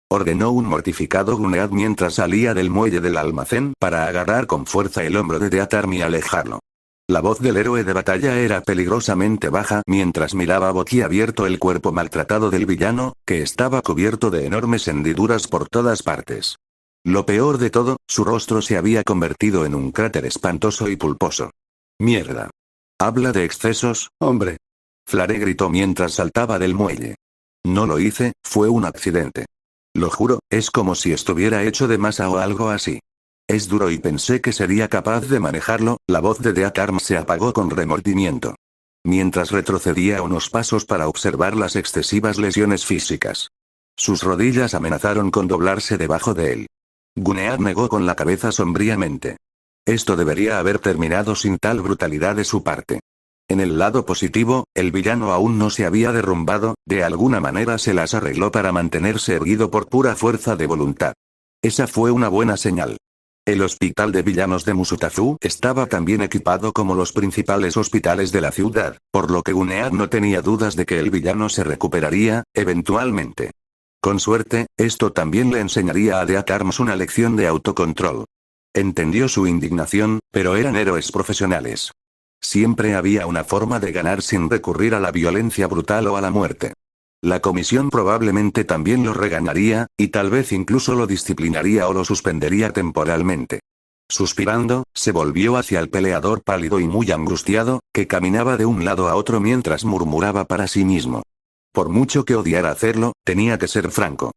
Ordenó un mortificado Gunead mientras salía del muelle del almacén para agarrar con fuerza el hombro de Death Arm y alejarlo. La voz del héroe de batalla era peligrosamente baja mientras miraba boquiabierto el cuerpo maltratado del villano, que estaba cubierto de enormes hendiduras por todas partes. Lo peor de todo, su rostro se había convertido en un cráter espantoso y pulposo. ¡Mierda! Habla de excesos, hombre. Flare gritó mientras saltaba del muelle. No lo hice, fue un accidente. Lo juro, es como si estuviera hecho de masa o algo así. Es duro y pensé que sería capaz de manejarlo. La voz de Death Arm se apagó con remordimiento. Mientras retrocedía unos pasos para observar las excesivas lesiones físicas. Sus rodillas amenazaron con doblarse debajo de él. Gunead negó con la cabeza sombríamente. Esto debería haber terminado sin tal brutalidad de su parte. En el lado positivo, el villano aún no se había derrumbado, de alguna manera se las arregló para mantenerse erguido por pura fuerza de voluntad. Esa fue una buena señal. El hospital de villanos de Musutafu estaba tan bien equipado como los principales hospitales de la ciudad, por lo que Gunead no tenía dudas de que el villano se recuperaría, eventualmente. Con suerte, esto también le enseñaría a Death Arms una lección de autocontrol. Entendió su indignación, pero eran héroes profesionales. Siempre había una forma de ganar sin recurrir a la violencia brutal o a la muerte. La comisión probablemente también lo regañaría, y tal vez incluso lo disciplinaría o lo suspendería temporalmente. Suspirando, se volvió hacia el peleador pálido y muy angustiado, que caminaba de un lado a otro mientras murmuraba para sí mismo. Por mucho que odiara hacerlo, tenía que ser franco.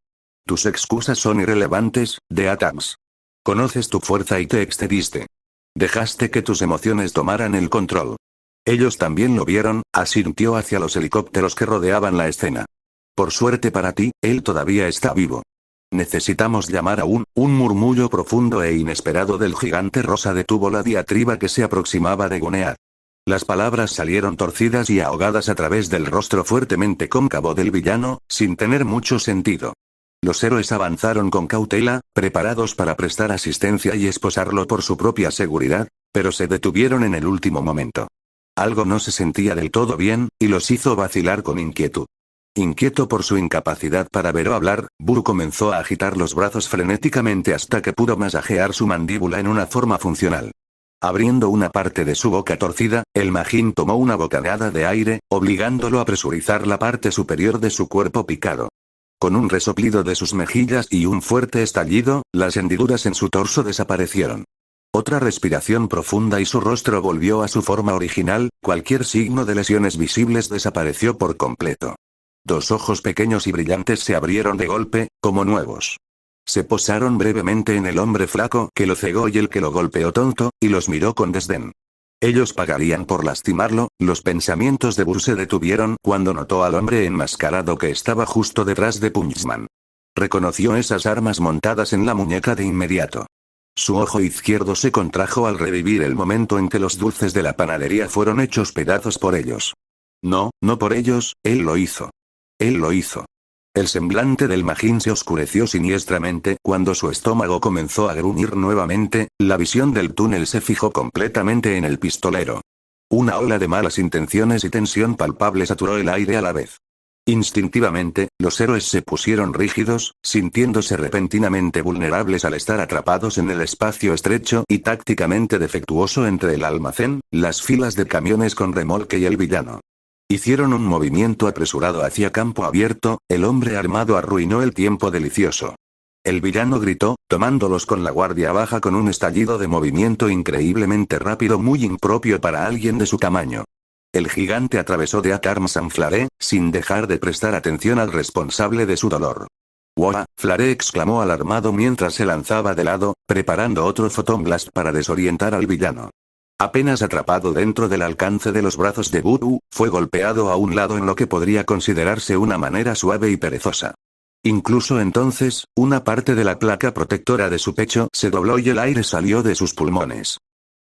Tus excusas son irrelevantes, Death Arms. Conoces tu fuerza y te excediste. Dejaste que tus emociones tomaran el control. Ellos también lo vieron, asintió hacia los helicópteros que rodeaban la escena. Por suerte para ti, él todavía está vivo. Necesitamos llamar a un murmullo profundo e inesperado del gigante rosa detuvo la diatriba que se aproximaba de Gunead. Las palabras salieron torcidas y ahogadas a través del rostro fuertemente cóncavo del villano, sin tener mucho sentido. Los héroes avanzaron con cautela, preparados para prestar asistencia y esposarlo por su propia seguridad, pero se detuvieron en el último momento. Algo no se sentía del todo bien, y los hizo vacilar con inquietud. Inquieto por su incapacidad para ver o hablar, Buru comenzó a agitar los brazos frenéticamente hasta que pudo masajear su mandíbula en una forma funcional. Abriendo una parte de su boca torcida, el Majin tomó una bocanada de aire, obligándolo a presurizar la parte superior de su cuerpo picado. Con un resoplido de sus mejillas y un fuerte estallido, las hendiduras en su torso desaparecieron. Otra respiración profunda y su rostro volvió a su forma original, cualquier signo de lesiones visibles desapareció por completo. Dos ojos pequeños y brillantes se abrieron de golpe, como nuevos. Se posaron brevemente en el hombre flaco que lo cegó y el que lo golpeó tonto, y los miró con desdén. Ellos pagarían por lastimarlo. Los pensamientos de Buru se detuvieron cuando notó al hombre enmascarado que estaba justo detrás de Punchman. Reconoció esas armas montadas en la muñeca de inmediato. Su ojo izquierdo se contrajo al revivir el momento en que los dulces de la panadería fueron hechos pedazos por ellos. No, no por ellos, él lo hizo. Él lo hizo. El semblante del Majin se oscureció siniestramente cuando su estómago comenzó a gruñir nuevamente. La visión del túnel se fijó completamente en el pistolero. Una ola de malas intenciones y tensión palpable saturó el aire a la vez. Instintivamente, los héroes se pusieron rígidos, sintiéndose repentinamente vulnerables al estar atrapados en el espacio estrecho y tácticamente defectuoso entre el almacén, las filas de camiones con remolque y el villano. Hicieron un movimiento apresurado hacia campo abierto, el hombre armado arruinó el tiempo delicioso. El villano gritó, tomándolos con la guardia baja con un estallido de movimiento increíblemente rápido muy impropio para alguien de su tamaño. El gigante atravesó de Arms a Flare, sin dejar de prestar atención al responsable de su dolor. ¡Wow! Flare exclamó alarmado mientras se lanzaba de lado, preparando otro Photon Blast para desorientar al villano. Apenas atrapado dentro del alcance de los brazos de Voodoo, fue golpeado a un lado en lo que podría considerarse una manera suave y perezosa. Incluso entonces, una parte de la placa protectora de su pecho se dobló y el aire salió de sus pulmones.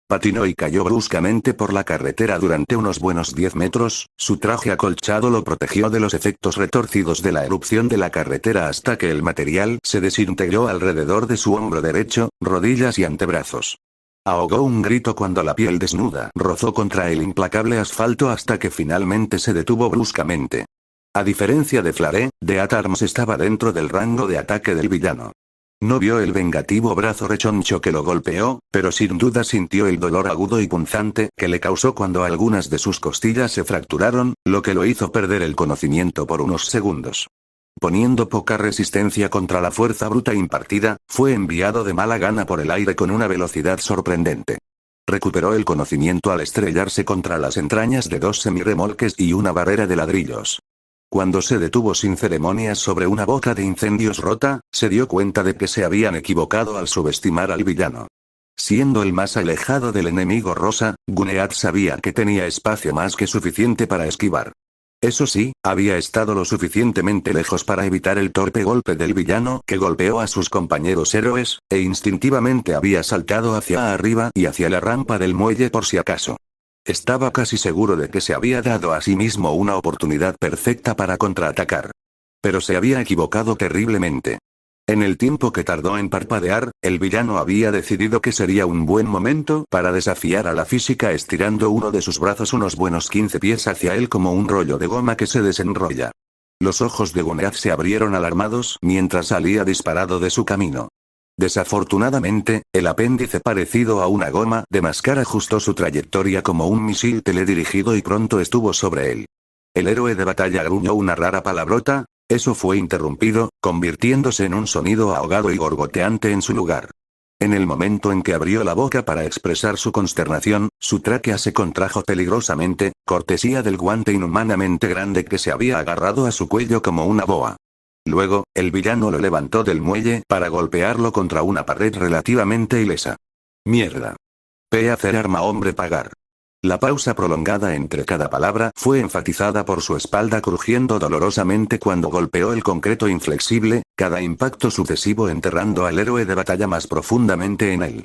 Patinó y cayó bruscamente por la carretera durante unos buenos 10 metros, su traje acolchado lo protegió de los efectos retorcidos de la erupción de la carretera hasta que el material se desintegró alrededor de su hombro derecho, rodillas y antebrazos. Ahogó un grito cuando la piel desnuda rozó contra el implacable asfalto hasta que finalmente se detuvo bruscamente. A diferencia de Flare, Arms estaba dentro del rango de ataque del villano. No vio el vengativo brazo rechoncho que lo golpeó, pero sin duda sintió el dolor agudo y punzante que le causó cuando algunas de sus costillas se fracturaron, lo que lo hizo perder el conocimiento por unos segundos. Poniendo poca resistencia contra la fuerza bruta impartida, fue enviado de mala gana por el aire con una velocidad sorprendente. Recuperó el conocimiento al estrellarse contra las entrañas de dos semirremolques y una barrera de ladrillos. Cuando se detuvo sin ceremonias sobre una boca de incendios rota, se dio cuenta de que se habían equivocado al subestimar al villano. Siendo el más alejado del enemigo rosa, Gunead sabía que tenía espacio más que suficiente para esquivar. Eso sí, había estado lo suficientemente lejos para evitar el torpe golpe del villano que golpeó a sus compañeros héroes, e instintivamente había saltado hacia arriba y hacia la rampa del muelle por si acaso. Estaba casi seguro de que se había dado a sí mismo una oportunidad perfecta para contraatacar. Pero se había equivocado terriblemente. En el tiempo que tardó en parpadear, el villano había decidido que sería un buen momento para desafiar a la física estirando uno de sus brazos unos buenos 15 pies hacia él como un rollo de goma que se desenrolla. Los ojos de Gunead se abrieron alarmados mientras salía disparado de su camino. Desafortunadamente, el apéndice parecido a una goma de mascar ajustó su trayectoria como un misil teledirigido y pronto estuvo sobre él. El héroe de batalla gruñó una rara palabrota, eso fue interrumpido, convirtiéndose en un sonido ahogado y gorgoteante en su lugar. En el momento en que abrió la boca para expresar su consternación, su tráquea se contrajo peligrosamente, cortesía del guante inhumanamente grande que se había agarrado a su cuello como una boa. Luego, el villano lo levantó del muelle para golpearlo contra una pared relativamente ilesa. ¡Mierda! P. hacer arma hombre pagar. La pausa prolongada entre cada palabra fue enfatizada por su espalda crujiendo dolorosamente cuando golpeó el concreto inflexible, cada impacto sucesivo enterrando al héroe de batalla más profundamente en él.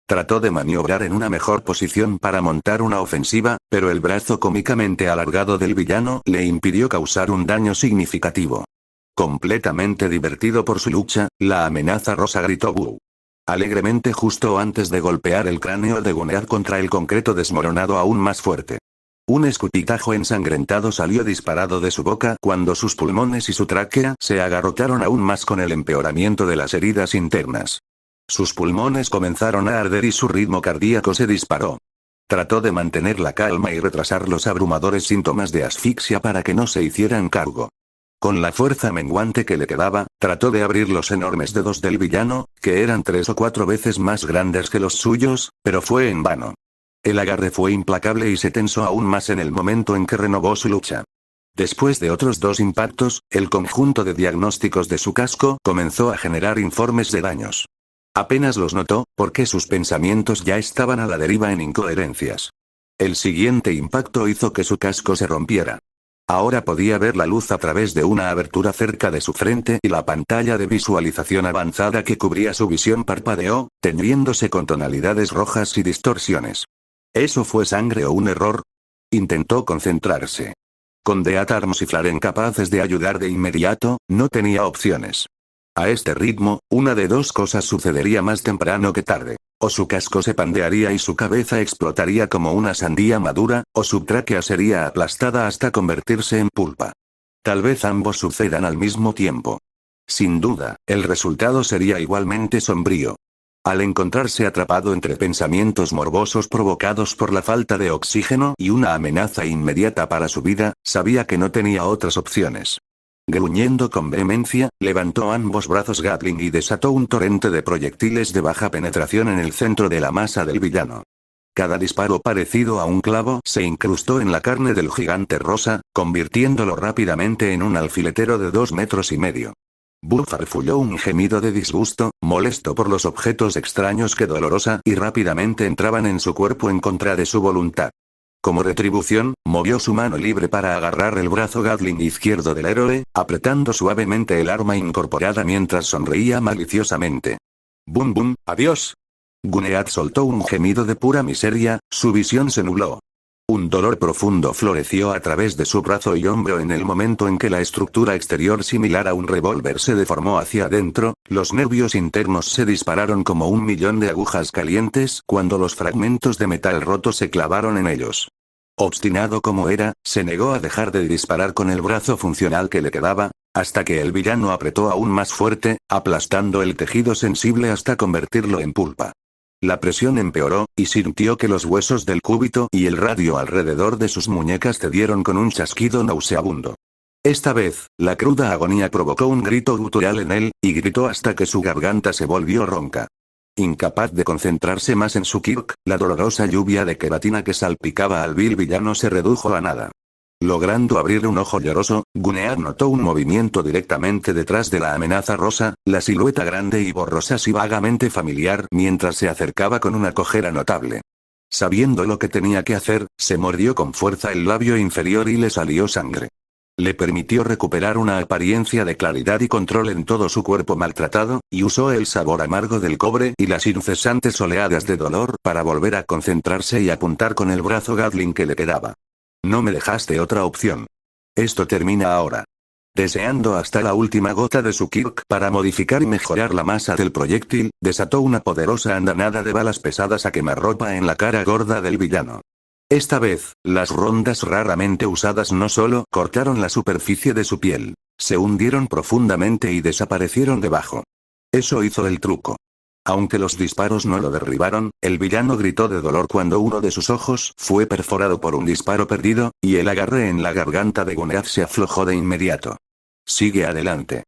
Trató de maniobrar en una mejor posición para montar una ofensiva, pero el brazo cómicamente alargado del villano le impidió causar un daño significativo. Completamente divertido por su lucha, la amenaza rosa gritó "Buu". Alegremente justo antes de golpear el cráneo de Gunead contra el concreto desmoronado aún más fuerte. Un escupitajo ensangrentado salió disparado de su boca cuando sus pulmones y su tráquea se agarrotaron aún más con el empeoramiento de las heridas internas. Sus pulmones comenzaron a arder y su ritmo cardíaco se disparó. Trató de mantener la calma y retrasar los abrumadores síntomas de asfixia para que no se hicieran cargo. Con la fuerza menguante que le quedaba, trató de abrir los enormes dedos del villano, que eran 3 o 4 veces más grandes que los suyos, pero fue en vano. El agarre fue implacable y se tensó aún más en el momento en que renovó su lucha. Después de otros 2 impactos, el conjunto de diagnósticos de su casco comenzó a generar informes de daños. Apenas los notó, porque sus pensamientos ya estaban a la deriva en incoherencias. El siguiente impacto hizo que su casco se rompiera. Ahora podía ver la luz a través de una abertura cerca de su frente y la pantalla de visualización avanzada que cubría su visión parpadeó, teñiéndose con tonalidades rojas y distorsiones. ¿Eso fue sangre o un error? Intentó concentrarse. Con Arms y Flare incapaces de ayudar de inmediato, no tenía opciones. A este ritmo, una de 2 cosas sucedería más temprano que tarde. O su casco se pandearía y su cabeza explotaría como una sandía madura, o su tráquea sería aplastada hasta convertirse en pulpa. Tal vez ambos sucedan al mismo tiempo. Sin duda, el resultado sería igualmente sombrío. Al encontrarse atrapado entre pensamientos morbosos provocados por la falta de oxígeno y una amenaza inmediata para su vida, sabía que no tenía otras opciones. Gruñendo con vehemencia, levantó ambos brazos Gatling y desató un torrente de proyectiles de baja penetración en el centro de la masa del villano. Cada disparo parecido a un clavo se incrustó en la carne del gigante rosa, convirtiéndolo rápidamente en un alfiletero de 2,5 metros. Buff farfulló un gemido de disgusto, molesto por los objetos extraños que dolorosa y rápidamente entraban en su cuerpo en contra de su voluntad. Como retribución, movió su mano libre para agarrar el brazo Gatling izquierdo del héroe, apretando suavemente el arma incorporada mientras sonreía maliciosamente. ¡Bum bum! ¡Adiós! Gunnead soltó un gemido de pura miseria, su visión se nubló. Un dolor profundo floreció a través de su brazo y hombro en el momento en que la estructura exterior similar a un revólver se deformó hacia adentro, los nervios internos se dispararon como 1.000.000 de agujas calientes cuando los fragmentos de metal roto se clavaron en ellos. Obstinado como era, se negó a dejar de disparar con el brazo funcional que le quedaba, hasta que el villano apretó aún más fuerte, aplastando el tejido sensible hasta convertirlo en pulpa. La presión empeoró, y sintió que los huesos del cúbito y el radio alrededor de sus muñecas cedieron con un chasquido nauseabundo. Esta vez, la cruda agonía provocó un grito gutural en él, y gritó hasta que su garganta se volvió ronca. Incapaz de concentrarse más en su Kirk, la dolorosa lluvia de queratina que salpicaba al vil villano se redujo a nada. Logrando abrir un ojo lloroso, Gunnead notó un movimiento directamente detrás de la amenaza rosa, la silueta grande y borrosa y vagamente familiar mientras se acercaba con una cojera notable. Sabiendo lo que tenía que hacer, se mordió con fuerza el labio inferior y le salió sangre. Le permitió recuperar una apariencia de claridad y control en todo su cuerpo maltratado, y usó el sabor amargo del cobre y las incesantes oleadas de dolor para volver a concentrarse y apuntar con el brazo Gatling que le quedaba. No me dejaste otra opción. Esto termina ahora. Deseando hasta la última gota de su Kirk para modificar y mejorar la masa del proyectil, desató una poderosa andanada de balas pesadas a quemarropa en la cara gorda del villano. Esta vez, las rondas raramente usadas no solo cortaron la superficie de su piel, se hundieron profundamente y desaparecieron debajo. Eso hizo el truco. Aunque los disparos no lo derribaron, el villano gritó de dolor cuando uno de sus ojos fue perforado por un disparo perdido, y el agarre en la garganta de Gunnead se aflojó de inmediato. Sigue adelante.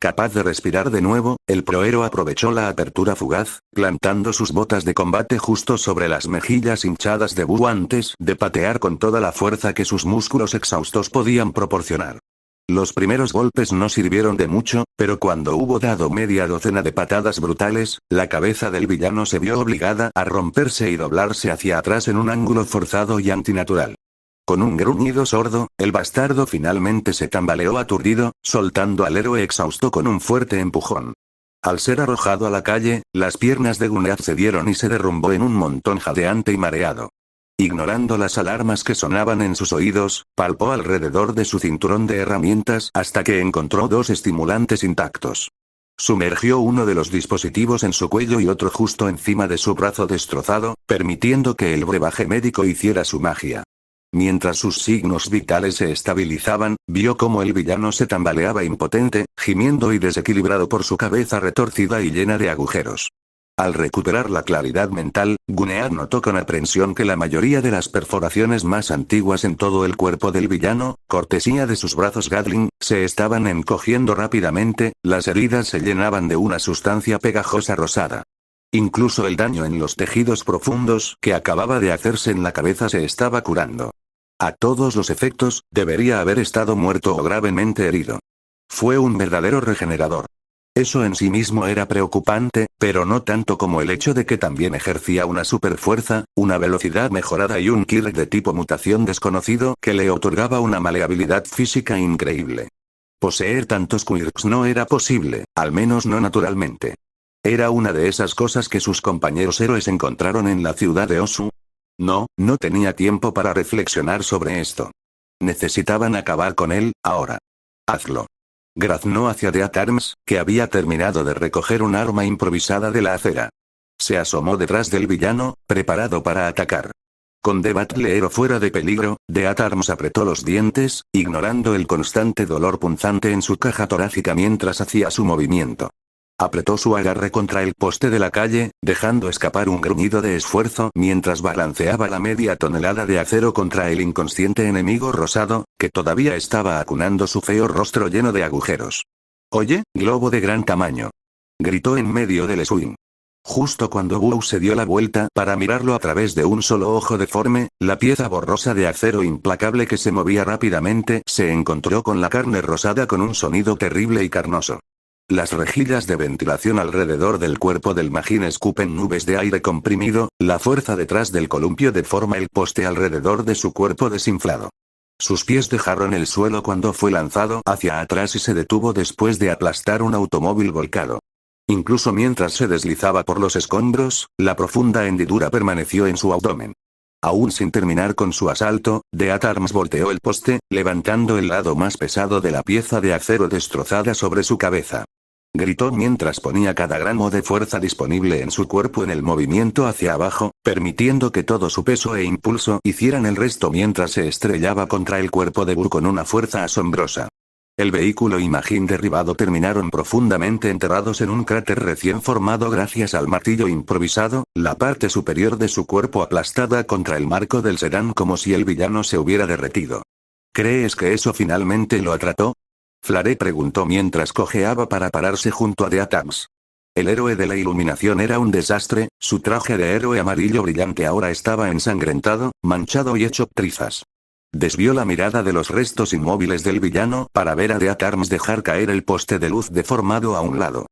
Capaz de respirar de nuevo, el prohero aprovechó la apertura fugaz, plantando sus botas de combate justo sobre las mejillas hinchadas de Boo antes de patear con toda la fuerza que sus músculos exhaustos podían proporcionar. Los primeros golpes no sirvieron de mucho, pero cuando hubo dado media docena de patadas brutales, la cabeza del villano se vio obligada a romperse y doblarse hacia atrás en un ángulo forzado y antinatural. Con un gruñido sordo, el bastardo finalmente se tambaleó aturdido, soltando al héroe exhausto con un fuerte empujón. Al ser arrojado a la calle, las piernas de Gunnead cedieron y se derrumbó en un montón jadeante y mareado. Ignorando las alarmas que sonaban en sus oídos, palpó alrededor de su cinturón de herramientas hasta que encontró dos estimulantes intactos. Sumergió uno de los dispositivos en su cuello y otro justo encima de su brazo destrozado, permitiendo que el brebaje médico hiciera su magia. Mientras sus signos vitales se estabilizaban, vio cómo el villano se tambaleaba impotente, gimiendo y desequilibrado por su cabeza retorcida y llena de agujeros. Al recuperar la claridad mental, Gunnead notó con aprensión que la mayoría de las perforaciones más antiguas en todo el cuerpo del villano, cortesía de sus brazos Gatling, se estaban encogiendo rápidamente, las heridas se llenaban de una sustancia pegajosa rosada. Incluso el daño en los tejidos profundos que acababa de hacerse en la cabeza se estaba curando. A todos los efectos, debería haber estado muerto o gravemente herido. Fue un verdadero regenerador. Eso en sí mismo era preocupante, pero no tanto como el hecho de que también ejercía una superfuerza, una velocidad mejorada y un Kirk de tipo mutación desconocido que le otorgaba una maleabilidad física increíble. Poseer tantos Quirks no era posible, al menos no naturalmente. ¿Era una de esas cosas que sus compañeros héroes encontraron en la ciudad de Osu? No tenía tiempo para reflexionar sobre esto. Necesitaban acabar con él, ahora. Hazlo. Graznó hacia Death Arms, que había terminado de recoger un arma improvisada de la acera. Se asomó detrás del villano, preparado para atacar. Con The Battleero fuera de peligro, Death Arms apretó los dientes, ignorando el constante dolor punzante en su caja torácica mientras hacía su movimiento. Apretó su agarre contra el poste de la calle, dejando escapar un gruñido de esfuerzo mientras balanceaba la media tonelada de acero contra el inconsciente enemigo rosado, que todavía estaba acunando su feo rostro lleno de agujeros. «Oye, globo de gran tamaño», gritó en medio del swing. Justo cuando Wu se dio la vuelta para mirarlo a través de un solo ojo deforme, la pieza borrosa de acero implacable que se movía rápidamente se encontró con la carne rosada con un sonido terrible y carnoso. Las rejillas de ventilación alrededor del cuerpo del Magín escupen nubes de aire comprimido, la fuerza detrás del columpio deforma el poste alrededor de su cuerpo desinflado. Sus pies dejaron el suelo cuando fue lanzado hacia atrás y se detuvo después de aplastar un automóvil volcado. Incluso mientras se deslizaba por los escombros, la profunda hendidura permaneció en su abdomen. Aún sin terminar con su asalto, Death Arms volteó el poste, levantando el lado más pesado de la pieza de acero destrozada sobre su cabeza. Gritó mientras ponía cada gramo de fuerza disponible en su cuerpo en el movimiento hacia abajo, permitiendo que todo su peso e impulso hicieran el resto mientras se estrellaba contra el cuerpo de Burr con una fuerza asombrosa. El vehículo y Magín derribado terminaron profundamente enterrados en un cráter recién formado gracias al martillo improvisado, la parte superior de su cuerpo aplastada contra el marco del sedán como si el villano se hubiera derretido. ¿Crees que eso finalmente lo atrató? Flare preguntó mientras cojeaba para pararse junto a Death Arms. El héroe de la iluminación era un desastre, su traje de héroe amarillo brillante ahora estaba ensangrentado, manchado y hecho trizas. Desvió la mirada de los restos inmóviles del villano para ver a Death Arms dejar caer el poste de luz deformado a un lado.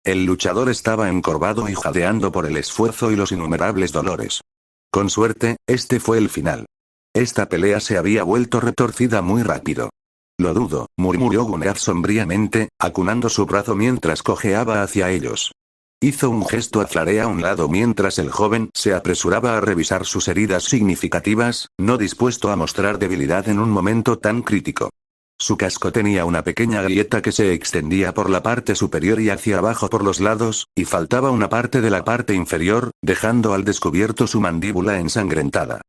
El luchador estaba encorvado y jadeando por el esfuerzo y los innumerables dolores. Con suerte, este fue el final. Esta pelea se había vuelto retorcida muy rápido. Lo dudo, murmuró Gunnar sombríamente, acunando su brazo mientras cojeaba hacia ellos. Hizo un gesto a Flare a un lado mientras el joven se apresuraba a revisar sus heridas significativas, no dispuesto a mostrar debilidad en un momento tan crítico. Su casco tenía una pequeña grieta que se extendía por la parte superior y hacia abajo por los lados, y faltaba una parte de la parte inferior, dejando al descubierto su mandíbula ensangrentada.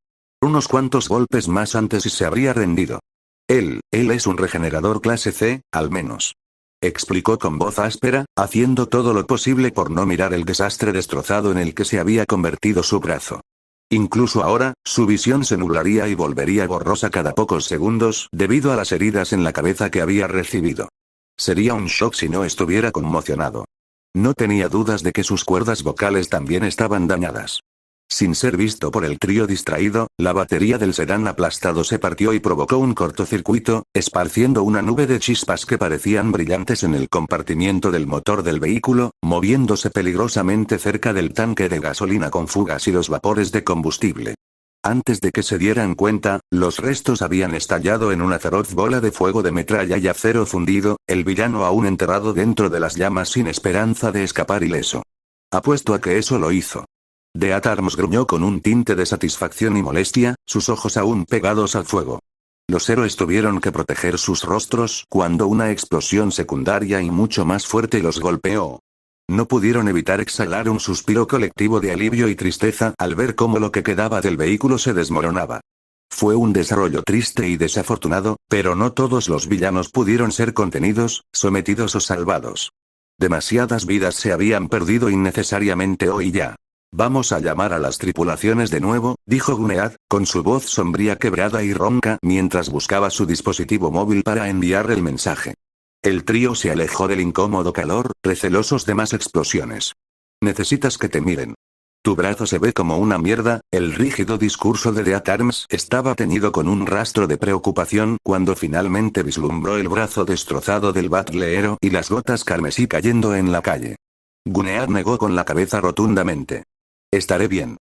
Unos cuantos golpes más antes y se habría rendido. Él es un regenerador clase C, al menos. Explicó con voz áspera, haciendo todo lo posible por no mirar el desastre destrozado en el que se había convertido su brazo. Incluso ahora, su visión se nublaría y volvería borrosa cada pocos segundos debido a las heridas en la cabeza que había recibido. Sería un shock si no estuviera conmocionado. No tenía dudas de que sus cuerdas vocales también estaban dañadas. Sin ser visto por el trío distraído, la batería del sedán aplastado se partió y provocó un cortocircuito, esparciendo una nube de chispas que parecían brillantes en el compartimiento del motor del vehículo, moviéndose peligrosamente cerca del tanque de gasolina con fugas y los vapores de combustible. Antes de que se dieran cuenta, los restos habían estallado en una feroz bola de fuego de metralla y acero fundido, el villano aún enterrado dentro de las llamas sin esperanza de escapar ileso. Apuesto a que eso lo hizo. Death Arms gruñó con un tinte de satisfacción y molestia, sus ojos aún pegados al fuego. Los héroes tuvieron que proteger sus rostros cuando una explosión secundaria y mucho más fuerte los golpeó. No pudieron evitar exhalar un suspiro colectivo de alivio y tristeza al ver cómo lo que quedaba del vehículo se desmoronaba. Fue un desarrollo triste y desafortunado, pero no todos los villanos pudieron ser contenidos, sometidos o salvados. Demasiadas vidas se habían perdido innecesariamente hoy ya. Vamos a llamar a las tripulaciones de nuevo, dijo Gunnar, con su voz sombría quebrada y ronca mientras buscaba su dispositivo móvil para enviar el mensaje. El trío se alejó del incómodo calor, recelosos de más explosiones. Necesitas que te miren. Tu brazo se ve como una mierda. El rígido discurso de Death Arms estaba teñido con un rastro de preocupación cuando finalmente vislumbró el brazo destrozado del Battleero y las gotas carmesí cayendo en la calle. Gunnar negó con la cabeza rotundamente. Estaré bien.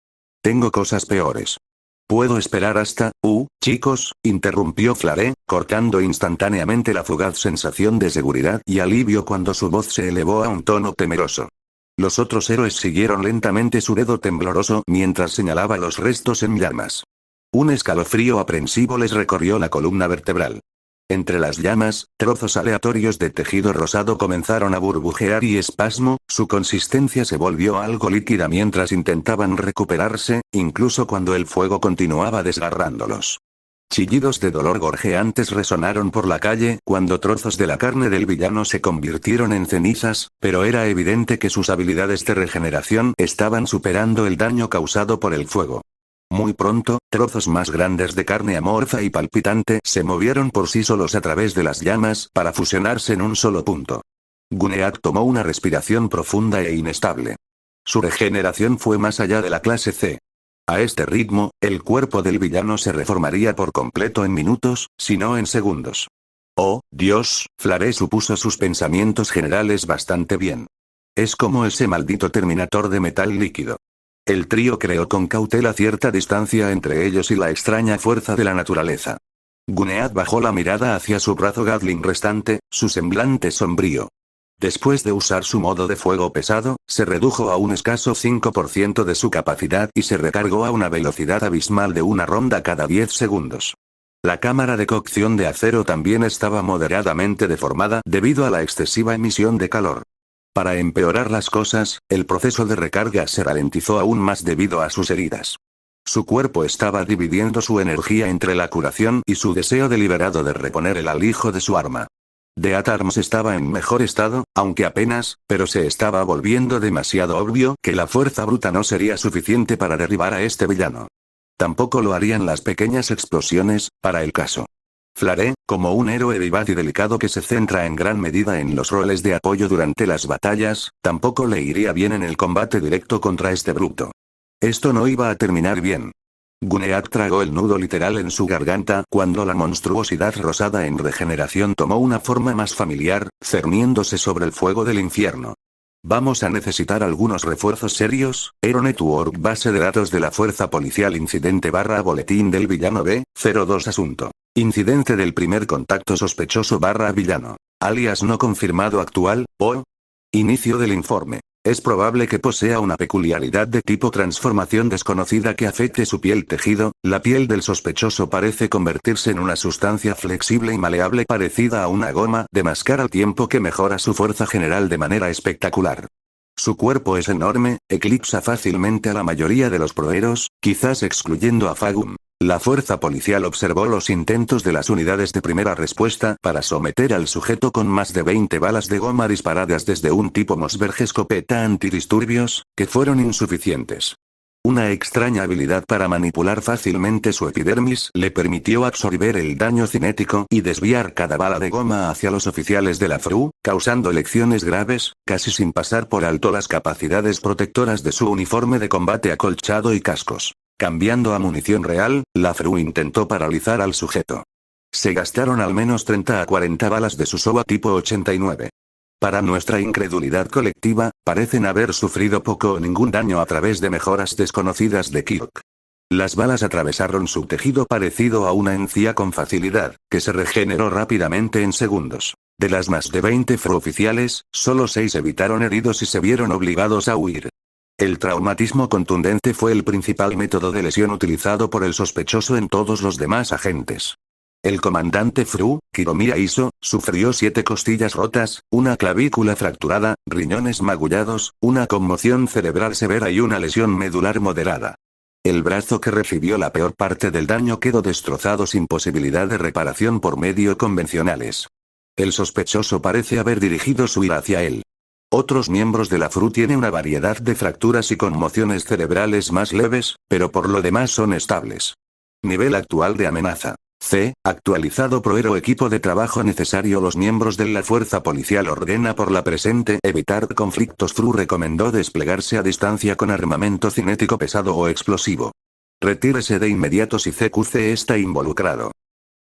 Tengo cosas peores. ¿Puedo esperar hasta, chicos?, interrumpió Flare, cortando instantáneamente la fugaz sensación de seguridad y alivio cuando su voz se elevó a un tono temeroso. Los otros héroes siguieron lentamente su dedo tembloroso mientras señalaba los restos en llamas. Un escalofrío aprensivo les recorrió la columna vertebral. Entre las llamas, trozos aleatorios de tejido rosado comenzaron a burbujear y espasmo, su consistencia se volvió algo líquida mientras intentaban recuperarse, incluso cuando el fuego continuaba desgarrándolos. Chillidos de dolor gorjeantes resonaron por la calle cuando trozos de la carne del villano se convirtieron en cenizas, pero era evidente que sus habilidades de regeneración estaban superando el daño causado por el fuego. Muy pronto, trozos más grandes de carne amorfa y palpitante se movieron por sí solos a través de las llamas para fusionarse en un solo punto. Gunead tomó una respiración profunda e inestable. Su regeneración fue más allá de la clase C. A este ritmo, el cuerpo del villano se reformaría por completo en minutos, si no en segundos. Oh, Dios, Flaré supuso sus pensamientos generales bastante bien. Es como ese maldito terminator de metal líquido. El trío creó con cautela cierta distancia entre ellos y la extraña fuerza de la naturaleza. Gunead bajó la mirada hacia su brazo Gatling restante, su semblante sombrío. Después de usar su modo de fuego pesado, se redujo a un escaso 5% de su capacidad y se recargó a una velocidad abismal de una ronda cada 10 segundos. La cámara de cocción de acero también estaba moderadamente deformada debido a la excesiva emisión de calor. Para empeorar las cosas, el proceso de recarga se ralentizó aún más debido a sus heridas. Su cuerpo estaba dividiendo su energía entre la curación y su deseo deliberado de reponer el alijo de su arma. Death Arms estaba en mejor estado, aunque apenas, pero se estaba volviendo demasiado obvio que la fuerza bruta no sería suficiente para derribar a este villano. Tampoco lo harían las pequeñas explosiones, para el caso. Flaré, como un héroe vivaz y delicado que se centra en gran medida en los roles de apoyo durante las batallas, tampoco le iría bien en el combate directo contra este bruto. Esto no iba a terminar bien. Gunead tragó el nudo literal en su garganta cuando la monstruosidad rosada en regeneración tomó una forma más familiar, cerniéndose sobre el fuego del infierno. Vamos a necesitar algunos refuerzos serios. Hero Network base de datos de la fuerza policial incidente / boletín del villano B02 asunto. Incidente del primer contacto sospechoso / villano. Alias no confirmado actual, o. Inicio del informe. Es probable que posea una peculiaridad de tipo transformación desconocida que afecte su piel tejido. La piel del sospechoso parece convertirse en una sustancia flexible y maleable parecida a una goma de mascar al tiempo que mejora su fuerza general de manera espectacular. Su cuerpo es enorme, eclipsa fácilmente a la mayoría de los proeros, quizás excluyendo a Fagum. La fuerza policial observó los intentos de las unidades de primera respuesta para someter al sujeto con más de 20 balas de goma disparadas desde un tipo Mossberg escopeta antidisturbios, que fueron insuficientes. Una extraña habilidad para manipular fácilmente su epidermis le permitió absorber el daño cinético y desviar cada bala de goma hacia los oficiales de la FRU, causando lecciones graves, casi sin pasar por alto las capacidades protectoras de su uniforme de combate acolchado y cascos. Cambiando a munición real, la FRU intentó paralizar al sujeto. Se gastaron al menos 30 a 40 balas de su SOA tipo 89. Para nuestra incredulidad colectiva, parecen haber sufrido poco o ningún daño a través de mejoras desconocidas de Kirk. Las balas atravesaron su tejido parecido a una encía con facilidad, que se regeneró rápidamente en segundos. De las más de 20 FRU oficiales, solo 6 evitaron heridos y se vieron obligados a huir. El traumatismo contundente fue el principal método de lesión utilizado por el sospechoso en todos los demás agentes. El comandante FRU, Kiromiya Iso, sufrió 7 costillas rotas, una clavícula fracturada, riñones magullados, una conmoción cerebral severa y una lesión medular moderada. El brazo que recibió la peor parte del daño quedó destrozado sin posibilidad de reparación por medios convencionales. El sospechoso parece haber dirigido su ira hacia él. Otros miembros de la FRU tienen una variedad de fracturas y conmociones cerebrales más leves, pero por lo demás son estables. Nivel actual de amenaza. C. Actualizado Proero equipo de trabajo necesario. Los miembros de la fuerza policial ordena por la presente evitar conflictos. FRU recomendó desplegarse a distancia con armamento cinético pesado o explosivo. Retírese de inmediato si CQC está involucrado.